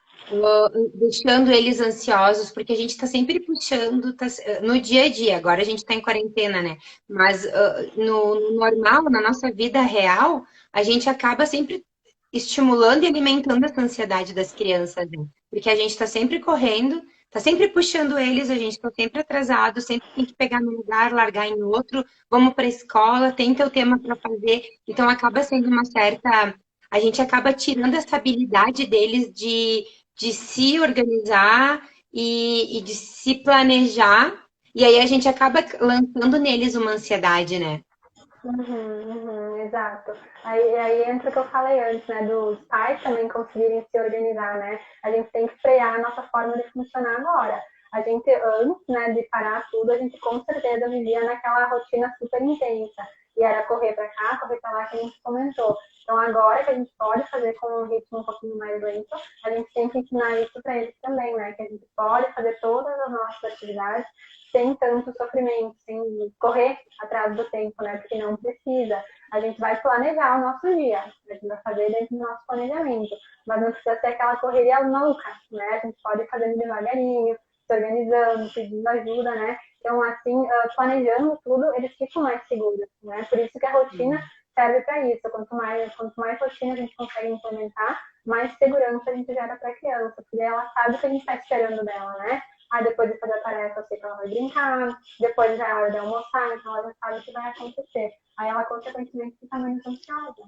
deixando eles ansiosos, porque a gente está sempre puxando no dia a dia. Agora a gente está em quarentena, né? Mas no normal, na nossa vida real, a gente acaba sempre estimulando e alimentando essa ansiedade das crianças, né? Porque a gente está sempre correndo, está sempre puxando eles, a gente está sempre atrasado, sempre tem que pegar num lugar, largar em outro, vamos para a escola, tem teu tema para fazer. Então acaba sendo uma certa. A gente acaba tirando essa habilidade deles de se organizar e de se planejar, e aí a gente acaba lançando neles uma ansiedade, né? Exato. Aí entra o que eu falei antes, né? Dos pais também conseguirem se organizar, né? A gente tem que frear a nossa forma de funcionar agora. A gente, antes, né, de parar tudo, a gente com certeza vivia naquela rotina super intensa. E era correr para cá, correr para lá, que a gente comentou. Então, agora que a gente pode fazer com um ritmo um pouquinho mais lento, a gente tem que ensinar isso para eles também, né? Que a gente pode fazer todas as nossas atividades sem tanto sofrimento, sem correr atrás do tempo, né? Porque não precisa. A gente vai planejar o nosso dia, a gente vai fazer dentro do nosso planejamento, mas não precisa ser aquela correria maluca, né? A gente pode ir fazendo devagarinho, se organizando, pedindo ajuda, né? Então, assim, planejando tudo, eles ficam mais seguros, né? Por isso que a rotina serve para isso. Quanto mais rotina a gente consegue implementar, mais segurança a gente gera para a criança, porque ela sabe o que a gente está esperando dela, né? Depois de fazer a tarefa, eu sei que ela vai brincar, depois já é a hora de almoçar, então ela já sabe o que vai acontecer. Aí ela, consequentemente, fica menos ansiosa.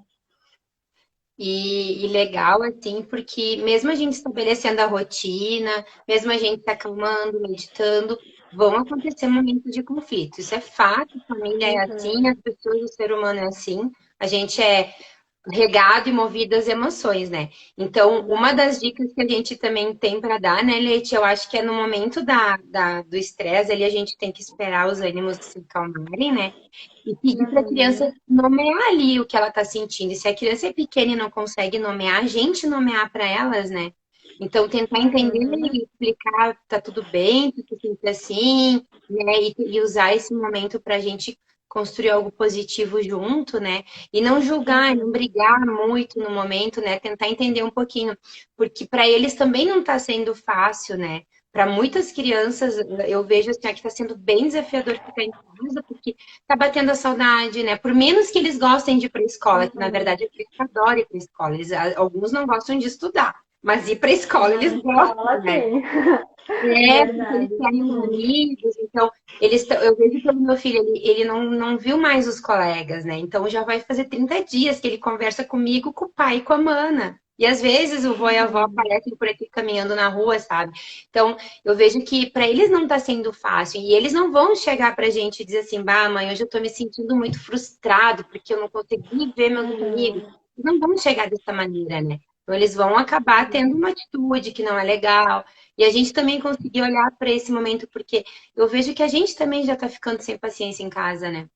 E legal, assim, porque mesmo a gente estabelecendo a rotina, mesmo a gente se acalmando, meditando, vão acontecer momentos de conflito. Isso é fato, a família é assim, as Uhum, pessoas, o ser humano é assim. A gente é. regado e movido às emoções, né? Então, uma das dicas que a gente também tem para dar, né, Leite, eu acho que é no momento do estresse ali, a gente tem que esperar os ânimos se acalmarem, né? E pedir para a criança Uhum. nomear ali o que ela está sentindo. E se a criança é pequena e não consegue nomear, a gente nomear para elas, né? Então, tentar entender Uhum. e explicar, tá tudo bem, tu se sente assim, né? E usar esse momento para a gente construir algo positivo junto, né? E não julgar, não Uhum. brigar muito no momento, né? Tentar entender um pouquinho, porque para eles também não está sendo fácil, né? Para muitas crianças, eu vejo assim, que está sendo bem desafiador ficar em casa, porque tá batendo a saudade, né? Por menos que eles gostem de ir para a escola, que na Uhum. verdade eles adoram ir para a escola. Alguns não gostam de estudar, mas ir para a escola Na eles gostam, escola, né? sim. É, porque eles Verdade. têm os Uhum. amigos, então eu vejo pelo meu filho, ele não viu mais os colegas, né? Então já vai fazer 30 dias que ele conversa comigo, com o pai e com a mana. E às vezes o vô e a avó Uhum. aparecem por aqui caminhando na rua, sabe? Então eu vejo que para eles não tá sendo fácil. E eles não vão chegar pra gente e dizer assim, bah, mãe, hoje eu tô me sentindo muito frustrado porque eu não consegui ver meus amigos. Uhum. Eles não vão chegar dessa maneira, né? Então eles vão acabar tendo uma atitude que não é legal. E a gente também conseguir olhar para esse momento, porque eu vejo que a gente também já está ficando sem paciência em casa, né?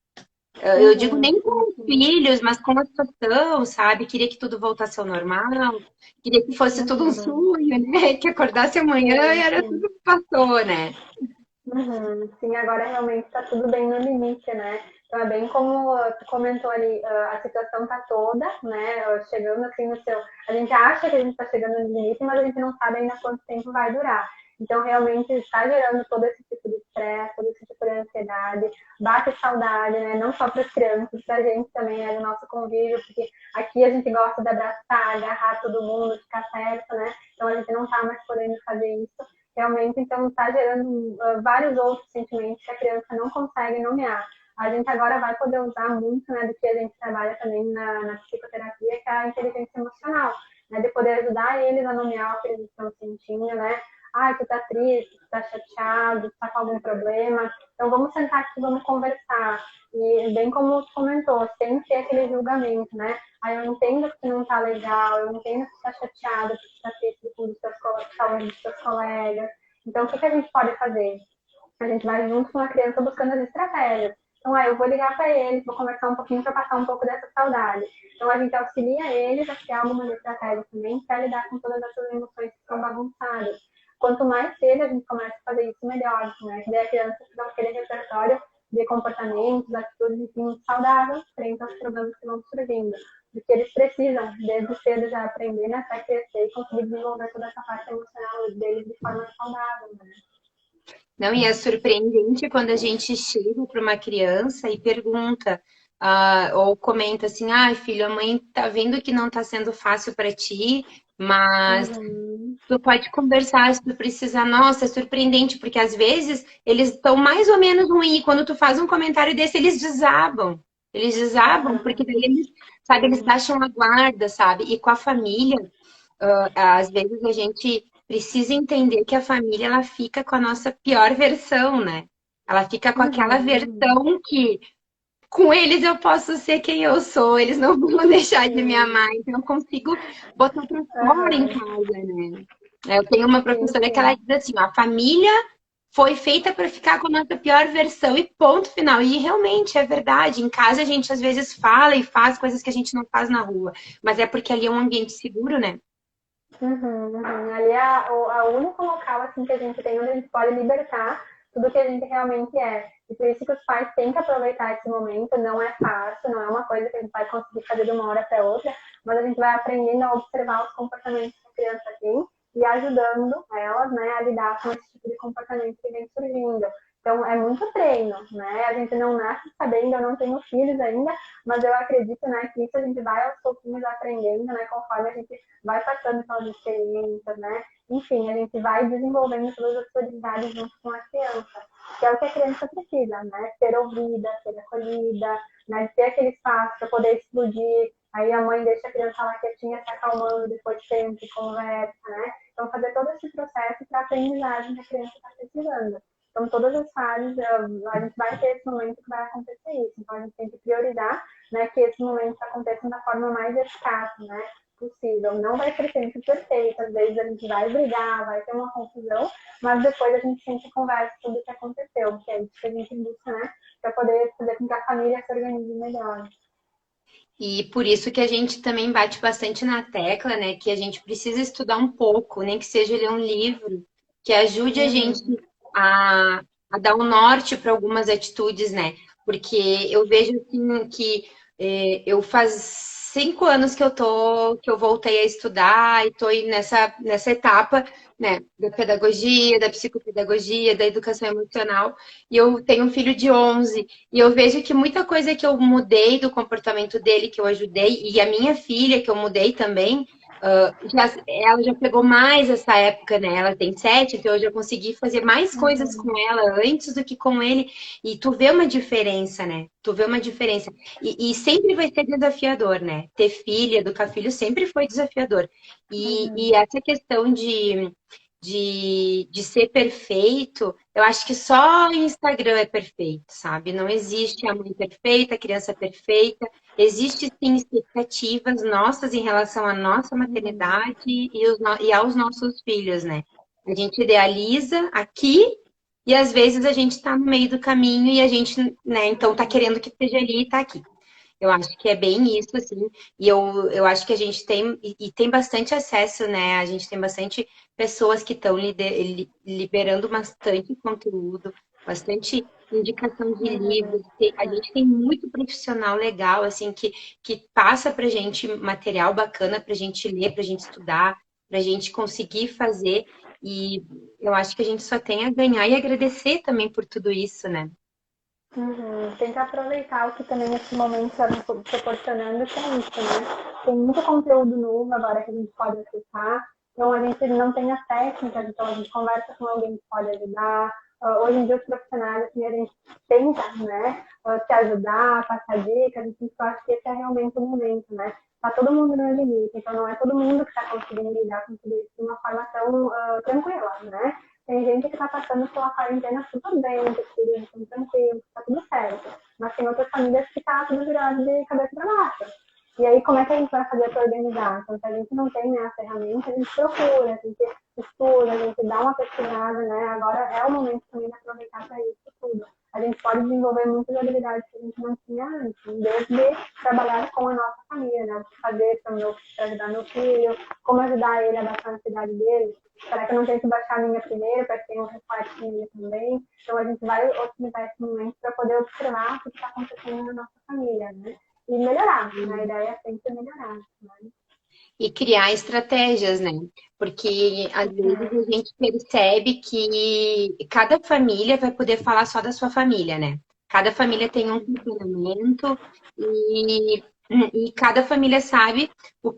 Eu digo Uhum. nem Sim, com os sim. filhos, mas com a situação, sabe? Queria que tudo voltasse ao normal, queria que fosse tudo um Uhum. sonho, né? Que acordasse amanhã e Sim, era tudo sim. que passou, né? Uhum. Sim, agora realmente está tudo bem no limite, né? Então é bem como tu comentou ali, a situação está toda, né? Chegando assim no seu. A gente acha que a gente está chegando no limite, mas a gente não sabe ainda quanto tempo vai durar. Então realmente está gerando todo esse tipo de estresse, todo esse tipo de ansiedade, bate saudade, né? Não só para as crianças, para a gente também, né? Do nosso convívio, porque aqui a gente gosta de abraçar, agarrar todo mundo, ficar perto, né? Então a gente não está mais podendo fazer isso realmente, então, está gerando vários outros sentimentos que a criança não consegue nomear. A gente agora vai poder usar muito, né, do que a gente trabalha também na psicoterapia, que é a inteligência emocional, né, de poder ajudar eles a nomear o que eles estão sentindo, né? Ah, tu tá triste, tu tá chateado, tu tá com algum problema. Então, vamos sentar aqui, vamos conversar. E, bem como tu comentou, sem ter aquele julgamento, né? Ah, eu entendo que não tá legal, eu entendo que tá chateado, que tá triste com os seus colegas. Então, o que, que a gente pode fazer? A gente vai junto com a criança buscando as estratégias. Então, eu vou ligar para eles, vou conversar um pouquinho para passar um pouco dessa saudade. Então, a gente auxilia eles a criar algumas estratégias também para lidar com todas essas emoções que estão bagunçadas. Quanto mais cedo a gente começa a fazer isso, melhor, né? Que daí a criança fica com aquele repertório de comportamentos, atitudes, enfim, saudáveis frente aos problemas que vão surgindo. Porque eles precisam, desde cedo, já aprender, né, para crescer e conseguir desenvolver toda essa parte emocional deles de forma saudável, né? Não, e é surpreendente quando a gente chega para uma criança e pergunta, ou comenta assim, ah, filho, a mãe tá vendo que não tá sendo fácil para ti, mas Uhum. tu pode conversar se tu precisar. Nossa, é surpreendente, porque às vezes eles estão mais ou menos ruins. E quando tu faz um comentário desse, eles desabam. Eles desabam, porque daí Uhum. eles, sabe, eles Sim. baixam a guarda, sabe? E com a família, às vezes a gente precisa entender que a família, ela fica com a nossa pior versão, né? Ela fica com aquela Uhum. Uhum. versão que com eles eu posso ser quem eu sou, eles não vão deixar de me Sim. amar, então eu consigo botar pra fora em Uhum. casa, né? Eu tenho uma Sim, professora que ela sim. diz assim, ó, a família foi feita para ficar com a nossa pior versão e ponto final. E realmente é verdade. Em casa a gente às vezes fala e faz coisas que a gente não faz na rua, mas é porque ali é um ambiente seguro, né? Uhum, uhum. Ali é a único local assim que a gente tem onde a gente pode libertar tudo que a gente realmente é. E por isso que os pais têm que aproveitar esse momento. Não é fácil, não é uma coisa que a gente vai conseguir fazer de uma hora para outra, mas a gente vai aprendendo a observar os comportamentos que a criança tem e ajudando elas, né, a lidar com esse tipo de comportamento que vem surgindo. Então, é muito treino, né? A gente não nasce sabendo, eu não tenho filhos ainda, mas eu acredito, né, que isso a gente vai aos pouquinhos aprendendo, né, conforme a gente vai passando pelas experiências, né? Enfim, a gente vai desenvolvendo todas as habilidades junto com a criança, que é o que a criança precisa, né? Ser ouvida, ser acolhida, né? Ter aquele espaço para poder explodir. Aí a mãe deixa a criança lá quietinha, se acalmando, depois sente, conversa, né? Então, fazer todo esse processo para a aprendizagem que a criança está precisando. Então, todas as fases, a gente vai ter esse momento que vai acontecer isso. Então, a gente tem que priorizar né, que esses momentos aconteçam da forma mais eficaz, né, possível. Não vai ser sempre perfeito, às vezes a gente vai brigar, vai ter uma confusão, mas depois a gente sempre conversa sobre o que aconteceu, que é isso que a gente busca, né, para poder fazer com que a família se organize melhor. E por isso que a gente também bate bastante na tecla, né? Que a gente precisa estudar um pouco, nem que seja ler um livro que ajude a gente Uhum. a, a dar um norte para algumas atitudes, né? Porque eu vejo assim, que eu faz 5 anos que eu voltei a estudar e estou nessa etapa, né? Da pedagogia, da psicopedagogia, da educação emocional. E eu tenho um filho de 11. E eu vejo que muita coisa que eu mudei do comportamento dele, que eu ajudei, e a minha filha, que eu mudei também, ela já pegou mais essa época, né? Ela tem 7, então eu já consegui fazer mais coisas com Uhum. ela antes do que com ele. E tu vê uma diferença, né? Tu vê uma diferença. E sempre vai ser desafiador, né? Ter filho, educar filho sempre foi desafiador. E Uhum. essa questão de ser perfeito, eu acho que só o Instagram é perfeito, sabe? Não existe a mãe perfeita, a criança perfeita. Existe sim expectativas nossas em relação à nossa Uhum. maternidade e aos nossos filhos, né? A gente idealiza aqui e às vezes a gente está no meio do caminho e a gente, né, então tá querendo que esteja ali e tá aqui. Eu acho que é bem isso, assim. E eu acho que a gente tem, e tem bastante acesso, né? A gente tem bastante pessoas que estão liberando bastante conteúdo, bastante indicação de Uhum. livros. A gente tem muito profissional legal, assim, que passa pra gente material bacana pra gente ler, pra gente estudar, pra gente conseguir fazer. E eu acho que a gente só tem a ganhar e agradecer também por tudo isso, né? Uhum. Tem que aproveitar o que também esse momento está nos proporcionando, que é isso, né? Tem muito conteúdo novo agora que a gente pode acessar. Então a gente não tem as técnicas, então a gente conversa com alguém que pode ajudar. Hoje em dia os profissionais, assim, a gente tenta, né, se ajudar, passar dicas, então eu acho que esse é realmente o momento, né? Tá todo mundo no limite, então não é todo mundo que está conseguindo lidar com tudo isso de uma forma tão tranquila, né? Tem gente que está passando pela quarentena super bem, que os filhos estão tranquilos, está tudo certo. Mas tem outras famílias que tá tudo virado de cabeça para baixo. E aí, como é que a gente vai fazer para organizar? Então, se a gente não tem, né, a ferramenta, a gente procura, a gente estuda, a gente dá uma pesquisada, né? Agora é o momento também de aproveitar para isso tudo. A gente pode desenvolver muitas habilidades que a gente não tinha antes, desde trabalhar com a nossa família, né? O que fazer para ajudar meu filho, como ajudar ele a baixar a ansiedade dele. Será que eu não tenho que baixar a minha primeiro, para ter um reflexo nele também? Então, a gente vai otimizar esse momento para poder observar o que está acontecendo na nossa família, né? E melhorar, né? A ideia é sempre melhorar. Né? E criar estratégias, né? Porque às vezes a gente percebe que cada família vai poder falar só da sua família, né? Cada família tem um funcionamento e, e cada família sabe o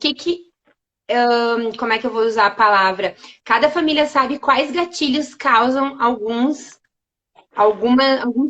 como é que eu vou usar a palavra? Cada família sabe quais gatilhos causam alguns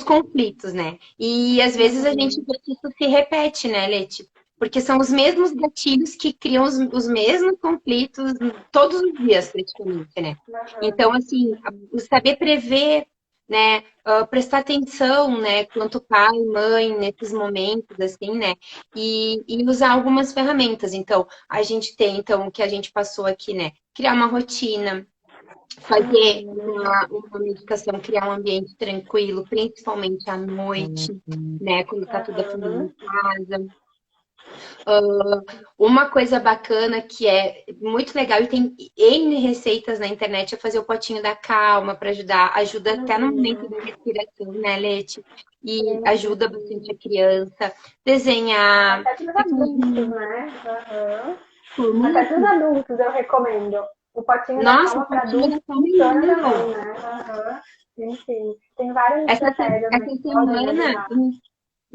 conflitos, né? E às vezes a gente Uhum. vê que isso se repete, né, Leti? Porque são os mesmos gatilhos que criam os mesmos conflitos todos os dias, praticamente, né? Então, Uhum. assim, o saber prever, né, prestar atenção, né, quanto pai, mãe, nesses momentos, assim, né, e usar algumas ferramentas. Então, a gente tem, então, o que a gente passou aqui, né, criar uma rotina, fazer Uhum. uma meditação, criar um ambiente tranquilo, principalmente à noite, né? Quando tá toda a família Uhum. em casa. Uma coisa bacana que é muito legal e tem N receitas na internet é fazer o potinho da calma para ajudar. Ajuda até no momento Uhum. da respiração, né, Leti? E Sim, sim, ajuda bastante a sim. criança. Desenhar, Até para os adultos, ciclozinho, né? Uhum. como Até para os isso? adultos eu recomendo. O potinho da Nossa, o calma para potinho adultos da calma é funciona também, lindo! né? Uhum. Sim, sim. Tem várias estratégias, né, Essa que podem semana, ajudar.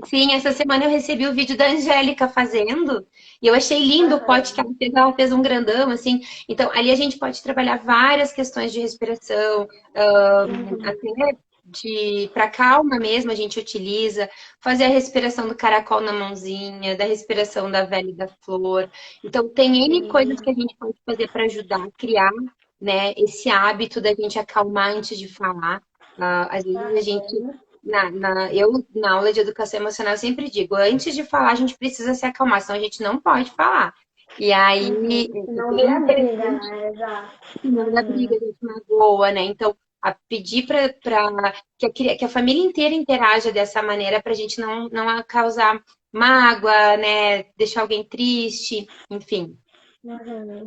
sim, essa semana eu recebi o vídeo da Angélica fazendo e eu achei lindo o pote que Uhum. ela fez um grandão, assim. Então, ali a gente pode trabalhar várias questões de respiração, Uhum. até de para calma mesmo a gente utiliza, fazer a respiração do caracol na mãozinha, da respiração da velha e da flor. Então, tem N coisas que a Sim. gente pode fazer para ajudar a criar, né, esse hábito da gente acalmar antes de falar. Às vezes a gente Uhum. eu, na aula de educação emocional, eu sempre digo, antes de falar, a gente precisa se acalmar, senão a gente não pode falar. E aí, Uhum. é Não bem vira briga, interessante, né? Exato. não da briga, Uhum. a gente magoa, né? Então, a pedir para que a família inteira interaja dessa maneira para a gente não causar mágoa, né? Deixar alguém triste, enfim. Uhum,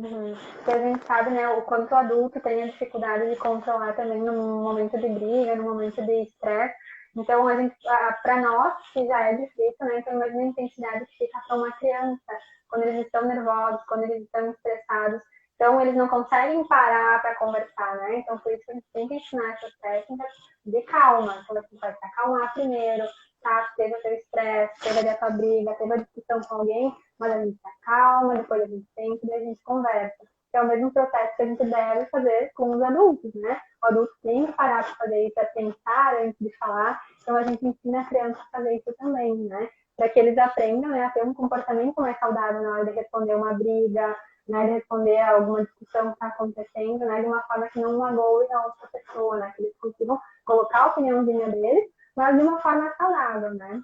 uhum. Porque a gente sabe, né, o quanto o adulto tem a dificuldade de controlar também no momento de briga, no momento de estresse. Então, a gente, para nós, que já é difícil, né, então imagina a intensidade que fica para uma criança, quando eles estão nervosos, quando eles estão estressados. Então, eles não conseguem parar para conversar, né? Então, por isso que a gente tem que ensinar essas técnicas de calma. Então, você pode se acalmar primeiro, tá? Teve o seu estresse, teve ali a tua briga, teve a discussão com alguém, mas a gente se acalma, depois a gente senta e a gente conversa. Que é o mesmo processo que a gente deve fazer com os adultos, né? O adulto tem que parar para fazer isso, para pensar antes de falar. Então a gente ensina a criança a fazer isso também, né? Para que eles aprendam, né, a ter um comportamento mais saudável na hora de responder uma briga, né, de responder a alguma discussão que está acontecendo, né, de uma forma que não magoe a outra pessoa, né? Que eles consigam colocar a opiniãozinha deles, mas de uma forma saudável, né?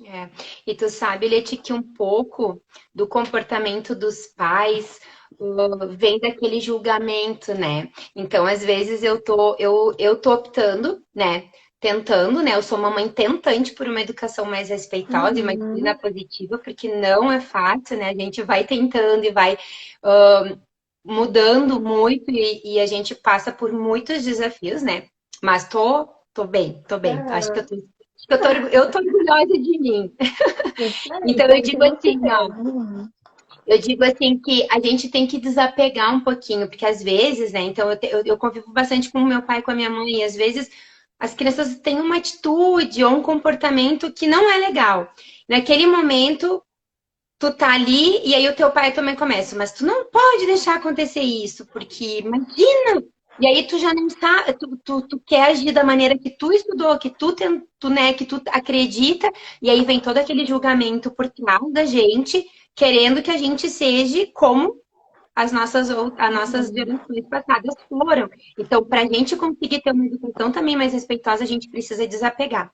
É. E tu sabe, Leti, que um pouco do comportamento dos pais vem daquele julgamento, né? Então, às vezes eu tô optando, né? Tentando, né? Eu sou uma mãe tentante por uma educação mais respeitosa e uma disciplina Uhum. positiva, porque não é fácil, né? A gente vai tentando e vai ah, mudando muito e a gente passa por muitos desafios, né? Mas tô bem, tô bem. Acho que Uhum. eu tô orgulhosa de mim. Isso aí, Então temos que ter. Uhum. eu digo assim que a gente tem que desapegar um pouquinho, porque às vezes, né? Então eu convivo bastante com o meu pai e com a minha mãe, e às vezes as crianças têm uma atitude ou um comportamento que não é legal. Naquele momento, tu tá ali e aí o teu pai também começa, mas tu não pode deixar acontecer isso, porque imagina. E aí tu já não sabe, tu quer agir da maneira que tu estudou, que né, que tu acredita, e aí vem todo aquele julgamento por trás da gente, querendo que a gente seja como as nossas Uhum. gerações passadas foram. Então, para a gente conseguir ter uma educação também mais respeitosa, a gente precisa desapegar,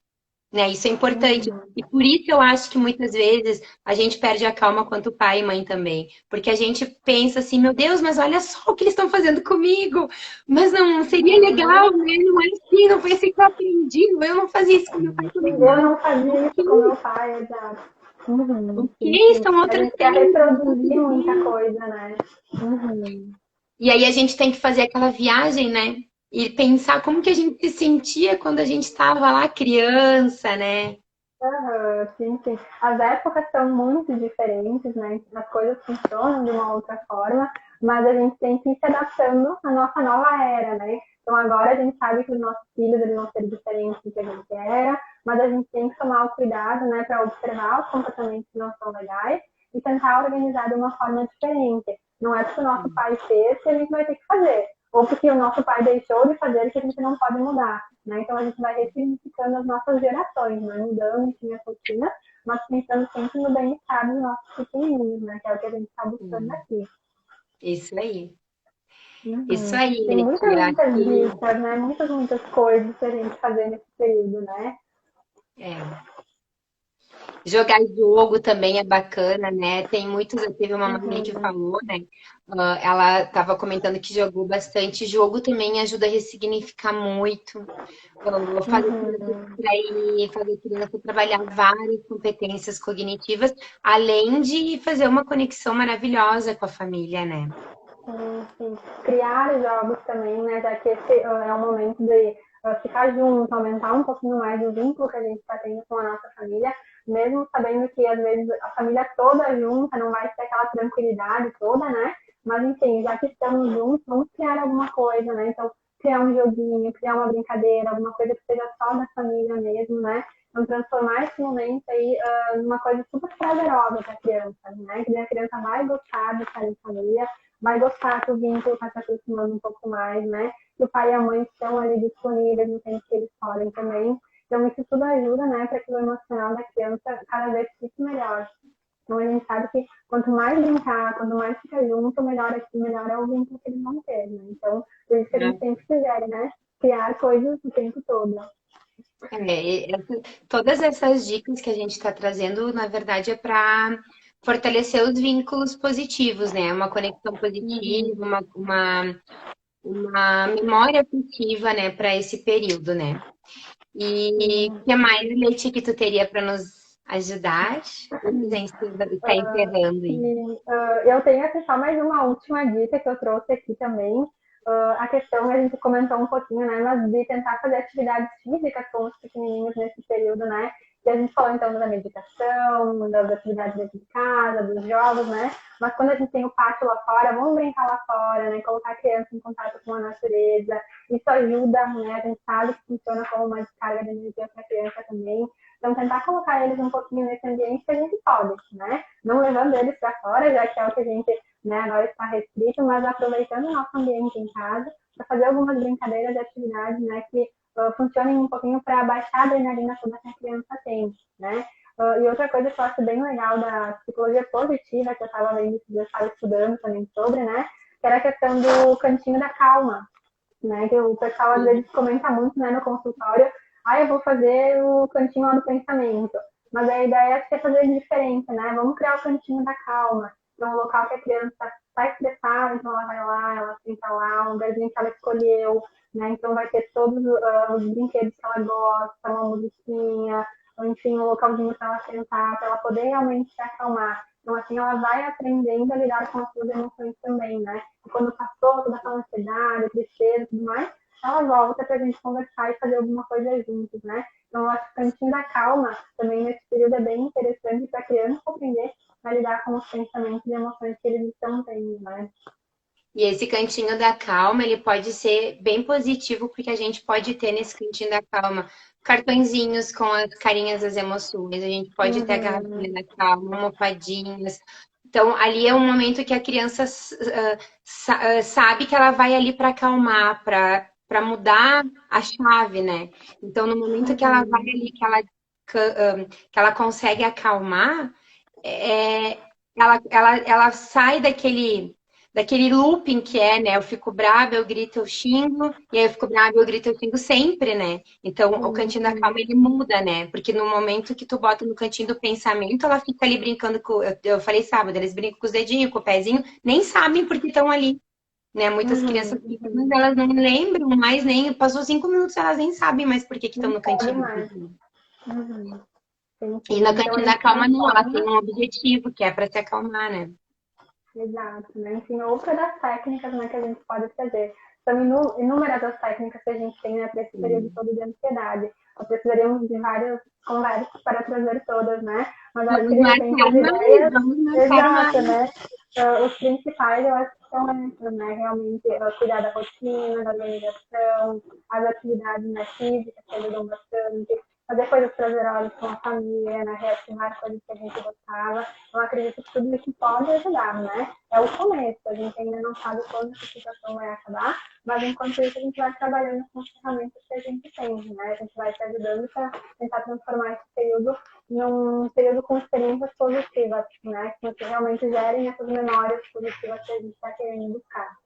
né? Isso é importante. Uhum. E por isso eu acho que muitas vezes a gente perde a calma quanto pai e mãe também. Porque a gente pensa assim, meu Deus, mas olha só o que eles estão fazendo comigo. Mas não seria legal, né? Não é assim, não foi assim que eu aprendi. Eu não fazia isso com meu pai e Sim, comigo, eu não. não fazia isso com meu pai, exato. Uhum. Sim, Ok, sim. são A outros gente quer tempos, tá reproduzir tudo muita bem. coisa, né? Uhum. E aí a gente tem que fazer aquela viagem, né? E pensar como que a gente se sentia quando a gente estava lá criança, né? Aham, sim, sim. As épocas são muito diferentes, né? As coisas funcionam de uma outra forma, mas a gente tem que ir se adaptando à nossa nova era, né? Então agora a gente sabe que os nossos filhos eles vão ser diferentes do que a gente era, mas a gente tem que tomar o cuidado, né, para observar os comportamentos que não são legais e tentar organizar de uma forma diferente. Não é porque o nosso pai fez que a gente vai ter que fazer, ou porque o nosso pai deixou de fazer que a gente não pode mudar. Né? Então a gente vai ressignificando as nossas gerações, né? Mudando enfim, a rotina, mas pensando sempre no bem-estar dos nossos pequenininhos, né? Que é o que a gente está buscando Hum, aqui. Isso aí. Isso Uhum. aí, Tem muitas, Letia. muitas dicas, né? Muitas, muitas coisas para a gente fazer nesse período, né? É. Jogar jogo também é bacana, né? Tem muitos, eu teve uma mãe que Uhum. falou, né? Ela estava comentando que jogou bastante. Jogo também ajuda a ressignificar muito, fazer criança Uhum. distrair, fazer criança trabalhar várias competências cognitivas, além de fazer uma conexão maravilhosa com a família, né? Sim, sim. Criar jogos também, né? Já que esse é um momento de ficar junto, aumentar um pouquinho mais o vínculo que a gente está tendo com a nossa família, mesmo sabendo que às vezes a família toda junta não vai ter aquela tranquilidade toda, né? Mas enfim, já que estamos juntos, vamos criar alguma coisa, né? Então, criar um joguinho, criar uma brincadeira, alguma coisa que seja só da família mesmo, né? Então, transformar esse momento aí numa coisa super prazerosa para a criança, né? Que a criança vai gostar de estar em família, vai gostar que o vínculo está se aproximando um pouco mais, né? Que o pai e a mãe estão ali disponíveis no tempo que eles podem também. Então, isso tudo ajuda, né, para que o emocional da criança cada vez fique melhor. Então, a gente sabe que quanto mais brincar, quanto mais ficar junto, melhor é o vínculo que eles vão ter, né? Então, por isso que a gente sempre sugere, né? Criar coisas o tempo todo. Todas essas dicas que a gente está trazendo, na verdade, é para fortalecer os vínculos positivos, né? Uma conexão positiva, Uhum. uma memória afetiva, né, para esse período, né? E o Sim. que mais, Leite, que tu teria para nos ajudar? A gente está encerrando aí. Sim, eu tenho aqui só mais uma última dica que eu trouxe aqui também. A questão, a gente comentou um pouquinho, né, mas de tentar fazer atividades físicas com os pequenininhos nesse período, né? E a gente falou então da meditação, das atividades dentro de casa, dos jogos, né? Mas quando a gente tem o pátio lá fora, vamos brincar lá fora, né? Colocar a criança em contato com a natureza. Isso ajuda, né? A gente sabe que funciona como uma descarga de energia para a criança também. Então, tentar colocar eles um pouquinho nesse ambiente que a gente pode, né? Não levando eles para fora, já que é o que a gente, né, agora está restrito, mas aproveitando o nosso ambiente em casa para fazer algumas brincadeiras e atividades, né, que funcionem um pouquinho para baixar a adrenalina toda que a criança tem, né? E outra coisa que eu acho bem legal da psicologia positiva, que eu estava vendo, que eu estava estudando também sobre, né, que era a questão do cantinho da calma, né? Que o pessoal às vezes comenta muito, né, no consultório, eu vou fazer o cantinho lá do pensamento. Mas a ideia é fazer diferente, né? Vamos criar o cantinho da calma. Então, um local que a criança está estressada, então ela vai lá, ela senta lá, um lugarzinho que ela escolheu, né? Então vai ter todos os brinquedos que ela gosta, uma musiquinha, ou enfim, um localzinho para ela sentar, para ela poder realmente se acalmar. Então, assim, ela vai aprendendo a lidar com as suas emoções também, né? E quando passou toda aquela ansiedade, tristeza e tudo mais, ela volta para a gente conversar e fazer alguma coisa juntos, né? Então, eu acho que o cantinho da calma também nesse período é bem interessante para a criança aprender a lidar com os pensamentos e emoções que eles estão tendo, né? E esse cantinho da calma, ele pode ser bem positivo, porque a gente pode ter nesse cantinho da calma cartõezinhos com as carinhas das emoções, a gente pode ter a Uhum, garrafinha da calma, almofadinhas. Então, ali é um momento que a criança sabe que ela vai ali para acalmar, para mudar a chave, né? Então, no momento que ela vai uhum, ali, que ela consegue acalmar, é, ela sai daquele looping que é, né? Eu fico brava, eu grito, eu xingo, e aí eu fico brava, eu grito, eu xingo sempre, né? Então, o cantinho da calma, uhum, ele muda, né? Porque no momento que tu bota no cantinho do pensamento, ela fica ali brincando com... Eu falei sábado, eles brincam com os dedinhos, com o pezinho, nem sabem porque estão ali, né? Muitas crianças pequenas, uhum. elas não lembram mais, nem... Passou 5 minutos, elas nem sabem mais por que estão Não no sabe cantinho. mais. Uhum. Sim, E sim. no Então, a cantinho da gente calma, não, ela tem transforma. um objetivo, que é para se acalmar, né? Exato, né? Enfim, outra das técnicas, né, que a gente pode fazer. São inúmeras as técnicas que a gente tem, né, para esse período Sim. todo de ansiedade. Nós precisaríamos de várias conversas para trazer todas, né? Mas acho que Vamos de repente marcar as mais, ideias, vamos marcar exato, mais. né? Os principais eu acho que são essas, né? Realmente cuidar da rotina, da organização, as atividades, né, físicas que ajudam bastante, fazer coisas prazerosas com a família, né? Reativar coisas que a gente gostava. Eu acredito que tudo isso pode ajudar, né? É o começo, a gente ainda não sabe quando essa situação vai acabar, mas enquanto isso a gente vai trabalhando com as ferramentas que a gente tem, né? A gente vai se ajudando para tentar transformar esse período num período com experiências positivas, né? Que realmente gerem essas memórias positivas que a gente está querendo buscar.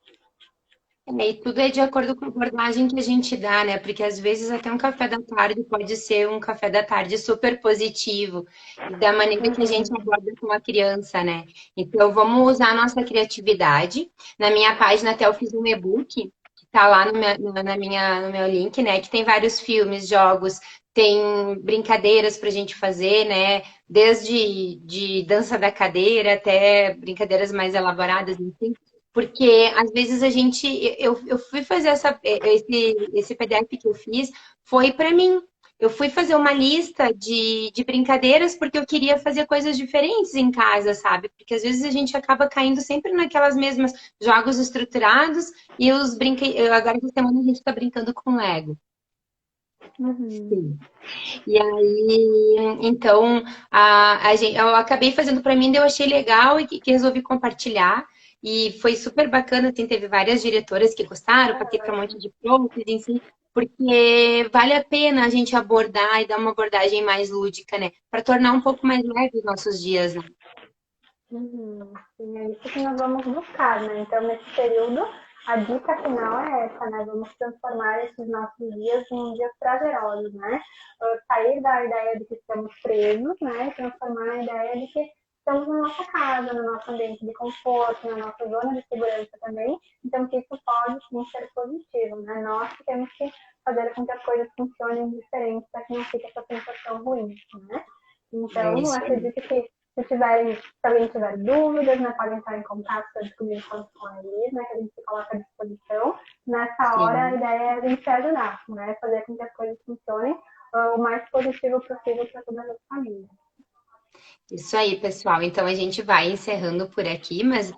E tudo é de acordo com a abordagem que a gente dá, né? Porque às vezes até um café da tarde pode ser um café da tarde super positivo, e da maneira que a gente Uhum. aborda com a criança, né? Então vamos usar a nossa criatividade. Na minha página até eu fiz um e-book, que tá lá no meu link, né? Que tem vários filmes, jogos, tem brincadeiras para a gente fazer, né? Desde de dança da cadeira até brincadeiras mais elaboradas, enfim. Porque às vezes a gente, eu fui fazer esse PDF que eu fiz, foi para mim. Eu fui fazer uma lista de brincadeiras porque eu queria fazer coisas diferentes em casa, sabe? Porque às vezes a gente acaba caindo sempre naquelas mesmas jogos estruturados e agora essa semana a gente está brincando com Lego. Uhum. Sim. E aí, então, eu acabei fazendo para mim, daí eu achei legal e que resolvi compartilhar. E foi super bacana, assim, teve várias diretoras que gostaram, passei para um monte de profs, enfim, porque vale a pena a gente abordar e dar uma abordagem mais lúdica, né? Para tornar um pouco mais leve os nossos dias, né? Uhum. Sim, é isso que nós vamos buscar, né? Então, nesse período, a dica final é essa, né? Vamos transformar esses nossos dias em dias prazerosos, né? Sair da ideia de que estamos presos, né? E transformar a ideia de que estamos na nossa casa, no nosso ambiente de conforto, na nossa zona de segurança também. Então, que isso pode sim ser positivo, né? Nós que temos que fazer com que as coisas funcionem diferente para que não fique essa sensação ruim, né? É Então, isso aí. acredito que se alguém tiver dúvidas, né, podem estar em contato tanto comigo quanto com a Elis, né, que a gente se coloca à disposição. Nessa hora, a Sim. ideia é a gente se ajudar, né, fazer com que as coisas funcionem o mais positivo possível para todas as famílias. Isso aí, pessoal. Então a gente vai encerrando por aqui, mas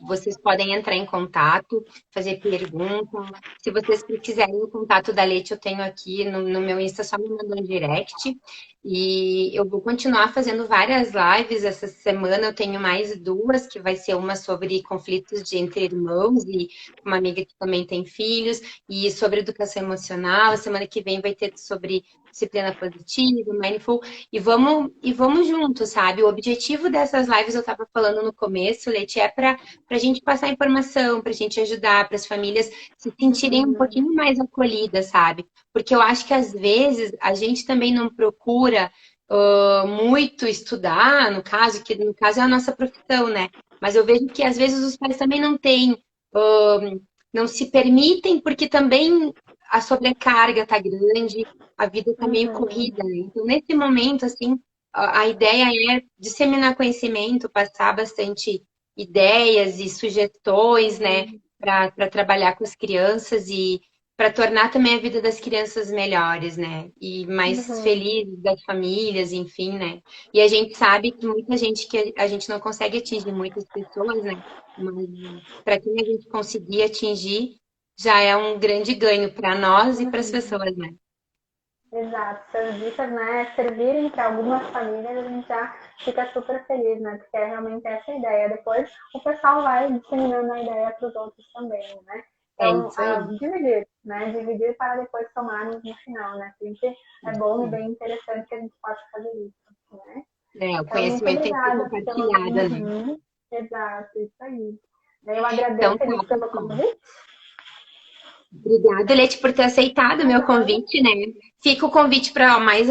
vocês podem entrar em contato, fazer pergunta. Se vocês quiserem o contato da Leti, eu tenho aqui no meu Insta, só me mandar um direct. E eu vou continuar fazendo várias lives essa semana. Eu tenho mais duas, que vai ser uma sobre conflitos entre irmãos e uma amiga que também tem filhos, e sobre educação emocional. A semana que vem vai ter sobre disciplina positiva, mindful. E vamos juntos, sabe? O objetivo dessas lives, eu estava falando no começo, Leti, é para a gente passar informação, para a gente ajudar, para as famílias se sentirem um Uhum, pouquinho mais acolhidas, sabe? Porque eu acho que às vezes a gente também não procura muito estudar, no caso, que no caso é a nossa profissão, né? Mas eu vejo que às vezes os pais também não têm, não se permitem, porque também a sobrecarga está grande, a vida está meio uhum, corrida, né? Então, nesse momento, assim, a ideia é disseminar conhecimento, passar bastante ideias e sugestões, né, sim, para trabalhar com as crianças e para tornar também a vida das crianças melhores, né? E mais uhum, felizes das famílias, enfim, né? E a gente sabe que muita gente que a gente não consegue atingir muitas pessoas, né? Mas para quem a gente conseguir atingir, já é um grande ganho para nós e para as uhum. pessoas, né? Exato, se as dicas, né, servirem para algumas famílias, a gente já fica super feliz, né, porque é realmente essa a ideia. Depois o pessoal vai disseminando a ideia para os outros também, né. É Então, isso aí. dividir, né, dividir para depois tomarmos no final, né, sempre é Isso bom e aí. bem interessante que a gente possa fazer isso, né. É, o Então, muito conhecimento tem que ser obrigada pelo... compartilhado, né? Uhum, exato, isso aí. Eu Então agradeço, tá, Elis, pelo pessoal. convite. Obrigada, Leti, por ter aceitado o meu Imagina, convite, né? Fica o convite para mais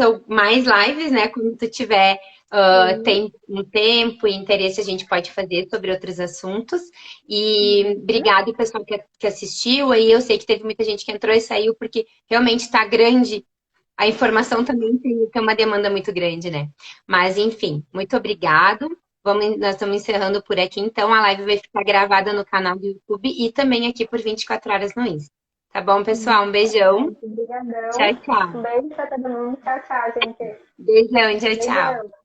lives, né? Quando tu tiver sim. tem um tempo e interesse, a gente pode fazer sobre outros assuntos. E Uhum. obrigada, pessoal, que assistiu. Aí eu sei que teve muita gente que entrou e saiu, porque realmente está grande. A informação também tem uma demanda muito grande, né? Mas, enfim, muito obrigado. Nós estamos encerrando por aqui, então a live vai ficar gravada no canal do YouTube e também aqui por 24 horas no Insta. Tá bom, pessoal? Um beijão. Obrigadão. Tchau, tchau. Um beijo pra todo mundo. Tchau, tchau, gente. Beijão, tchau, tchau. Beijão.